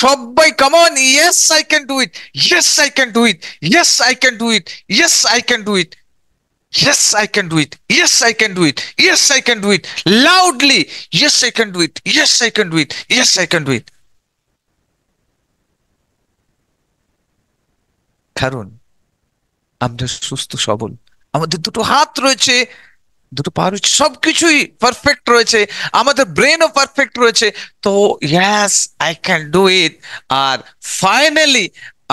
সবাই come on, yes I can do it, yes I can do it, yes I can do it, yes I can do it, yes I can do it, yes I can do it, yes I can do it, loudly, yes I can do it, yes I can do it, yes I can do it. কারণ আমরা সুস্থ সবল, আমাদের দুটো হাত রয়েছে, দুটো পার হচ্ছে, সবকিছুই পারফেক্ট রয়েছে, আমাদের ব্রেনও পারফেক্ট রয়েছে, তো yes I can do it. আর ফাইনালি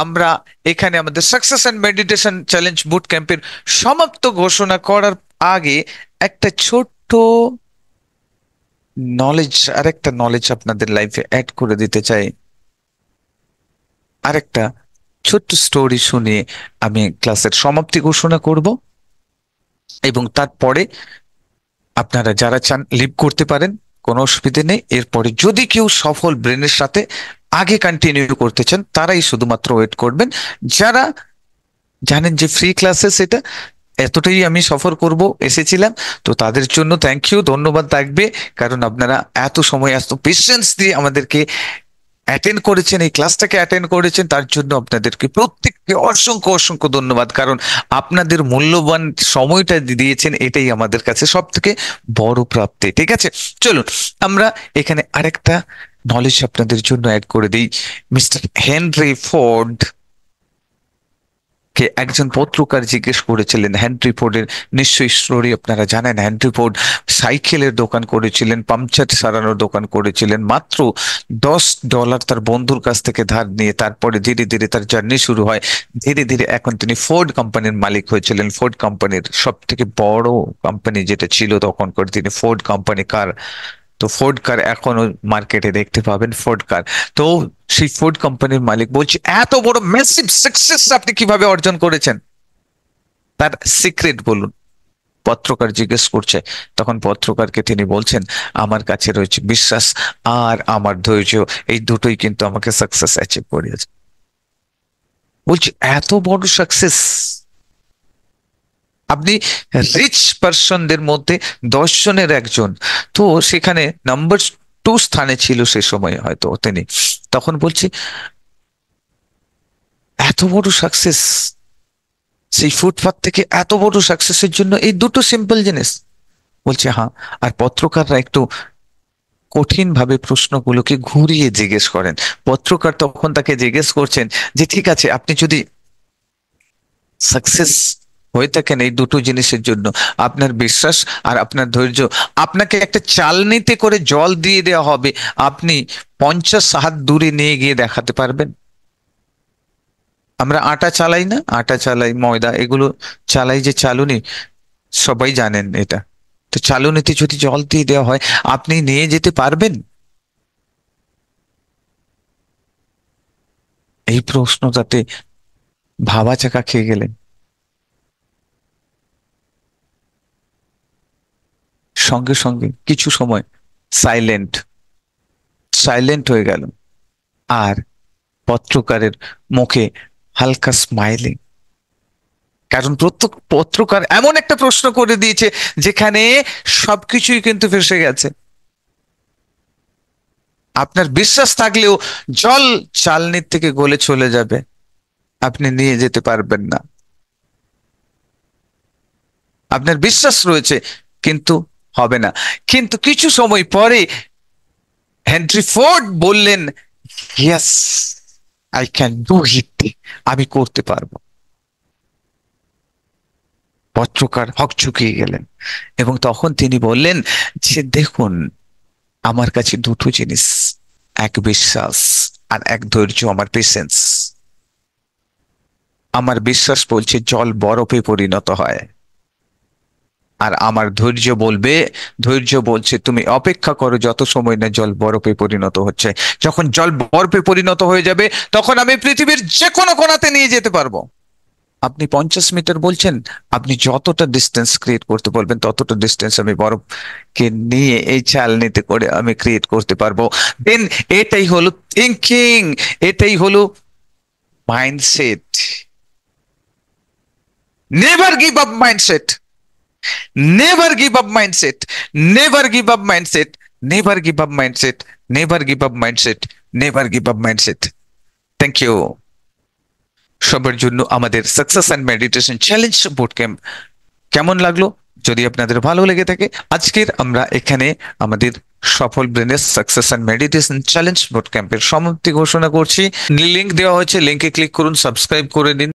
আমরা এখানে আমাদের success and meditation challenge boot ক্যাম্পের সমাপ্ত ঘোষণা করার আগে একটা ছোট্ট নলেজ, আরেকটা নলেজ আপনাদের লাইফে অ্যাড করে দিতে চাই। আরেকটা ছোট্ট স্টোরি শুনিয়ে আমি ক্লাসের সমাপ্তি ঘোষণা করব, এবং তারপরে আপনারা যারা চান লিভ করতে পারেন, কোনো অসুবিধা নেই। এরপরে যদি কেউ সফল ব্রেনের সাথে আগে কন্টিনিউ করতে চান তারাই শুধুমাত্র ওয়েট করবেন। যারা জানেন যে ফ্রি ক্লাসেস এটা, এতটাই আমি সফর করব এসেছিলাম, তো তাদের জন্য থ্যাংক ইউ, ধন্যবাদ থাকবে, কারণ আপনারা এত সময় এত পেশেন্স দিয়ে আমাদেরকে অ্যাটেন্ড করেছেন, এই ক্লাসটাকে অ্যাটেন্ড করেছেন, তার জন্য আপনাদেরকে প্রত্যেককে অসংখ্য অসংখ্য ধন্যবাদ, কারণ আপনাদের মূল্যবান সময়টা দিয়েছেন, এটাই আমাদের কাছে সব থেকে বড় প্রাপ্তি। ঠিক আছে, চলুন আমরা এখানে আরেকটা নলেজ আপনাদের জন্য অ্যাড করে দিই। মিস্টার হেনরি ফোর্ড কে একজন পত্রকার জিজ্ঞেস করেছিলেন, হেনরি ফোর্ডের নিশ্চয়ই স্টোরি আপনারা জানেন। হেনরি ফোর্ড সাইকেলের দোকান করেছিলেন, পাংচার সারানোর দোকান করেছিলেন, মাত্র $10 তার বন্ধুর কাছ থেকে ধার নিয়ে। তারপরে ধীরে ধীরে তার জার্নি শুরু হয়, ধীরে ধীরে এখন তিনি ফোর্ড কোম্পানির মালিক হয়েছিলেন। ফোর্ড কোম্পানির সব থেকে বড় কোম্পানি যেটা ছিল তখনকার, তিনি ফোর্ড কোম্পানি কার, তো ফোর্ড কার এখনো মার্কেটে দেখতে পাবেন, ফোর্ড কার। তো সেই ফোর্ড কোম্পানির মালিক বলছে, এত বড় ম্যাসিভ সাকসেস আপনি কিভাবে অর্জন করেছেন, তার সিক্রেট বলুন। পত্রকার জিজ্ঞেস করছে, তখন পত্রকারকে তিনি বলছেন, আমার কাছে রয়েছে বিশ্বাস আর আমার ধৈর্য, এই দুটোই কিন্তু আমাকে সাকসেস অ্যাচিভ করিয়েছে। বলছি এত বড় সাকসেস, আপনি রিচ পার্সনদের মধ্যে 10 জনের একজন, তো সেখানে নাম্বার 2 স্থানে ছিল সে সময় হয়তো তিনি, তখন বলছি এত বড় সাকসেস, সেই ফুটপাথ থেকে এত বড় সাকসেসের জন্য এই দুটো সিম্পল জিনিস। বলছে হ্যাঁ। আর পত্রকাররা একটু কঠিন ভাবে প্রশ্নগুলোকে ঘুরিয়ে জিজ্ঞেস করেন। পত্রকার তখন তাকে জিজ্ঞেস করছেন যে ঠিক আছে, আপনি যদি সাকসেস হয়ে থাকেন এই দুটো জিনিসের জন্য, আপনার বিশ্বাস আর আপনার ধৈর্য, আপনাকে একটা চালনিতে করে জল দিয়ে দেওয়া হবে, আপনি 50 হাত দূরে নিয়ে গিয়ে দেখাতে পারবেন? আমরা আটা চালাই না, আটা চালাই, ময়দা, এগুলো চালাই যে চালুনি, সবাই জানেন এটা। তো চালুনিতে যদি জল দিয়ে দেওয়া হয়, আপনি নিয়ে যেতে পারবেন? এই প্রশ্নটাতে ভাবা চাকা খেয়ে গেলেন। সঙ্গে সঙ্গে কিছু সময় সাইলেন্ট হয়ে গেল, আর পত্রকারের মুখে হালকা স্মাইলিং, কারণ পত্রকার এমন একটা প্রশ্ন করে দিয়েছে যেখানে সবকিছুই কিন্তু ফেসে গেছে। আপনার বিশ্বাস থাকলেও জল চালনির থেকে গলে চলে যাবে, আপনি নিয়ে যেতে পারবেন না। আপনার বিশ্বাস রয়েছে কিন্তু হবে না। কিন্তু কিছু সময় পরে হেনরি ফোর্ড বললেন, ইয়েস আই ক্যান ডু ইট, আমি করতে পারবো। পত্রকার হকচকিয়ে গেলেন, এবং তখন তিনি বললেন যে দেখুন, আমার কাছে দুটো জিনিস, এক বিশ্বাস আর এক ধৈর্য, আমার পেশেন্স। আমার বিশ্বাস বলছে জল বরফে পরিণত হয়, আর আমার ধৈর্য বলছে তুমি অপেক্ষা করো, যত সময় না জল বরফে পরিণত হচ্ছে। যখন জল বরফে পরিণত হয়ে যাবে, তখন আমি পৃথিবীর যে কোনো কোণাতে নিয়ে যেতে পারবো। আপনি 50 মিটার বলছেন, আপনি যতটা ডিস্টেন্স ক্রিয়েট করতে বলবেন ততটা ডিস্টেন্স আমি বরফকে নিয়ে এই চালনিতে করে আমি ক্রিয়েট করতে পারবো। দেন এটাই হলো থিঙ্কিং, এটাই হলো mindset. Never give up mindset, never give up mindset, never give up mindset, never give up mindset, never give up mindset, never give up mindset. Thank you. সবার জন্য আমাদের success and meditation challenge boot camp কেমন লাগলো? যদি আপনাদের ভালো লেগে থাকে, আজকের আমরা এখানে আমাদের সফল ব্রেনের success and meditation challenge boot ক্যাম্পের সমাপ্তি ঘোষণা করছি। লিংক দেওয়া হয়েছে, লিংকে ক্লিক করুন, সাবস্ক্রাইব করে নিন।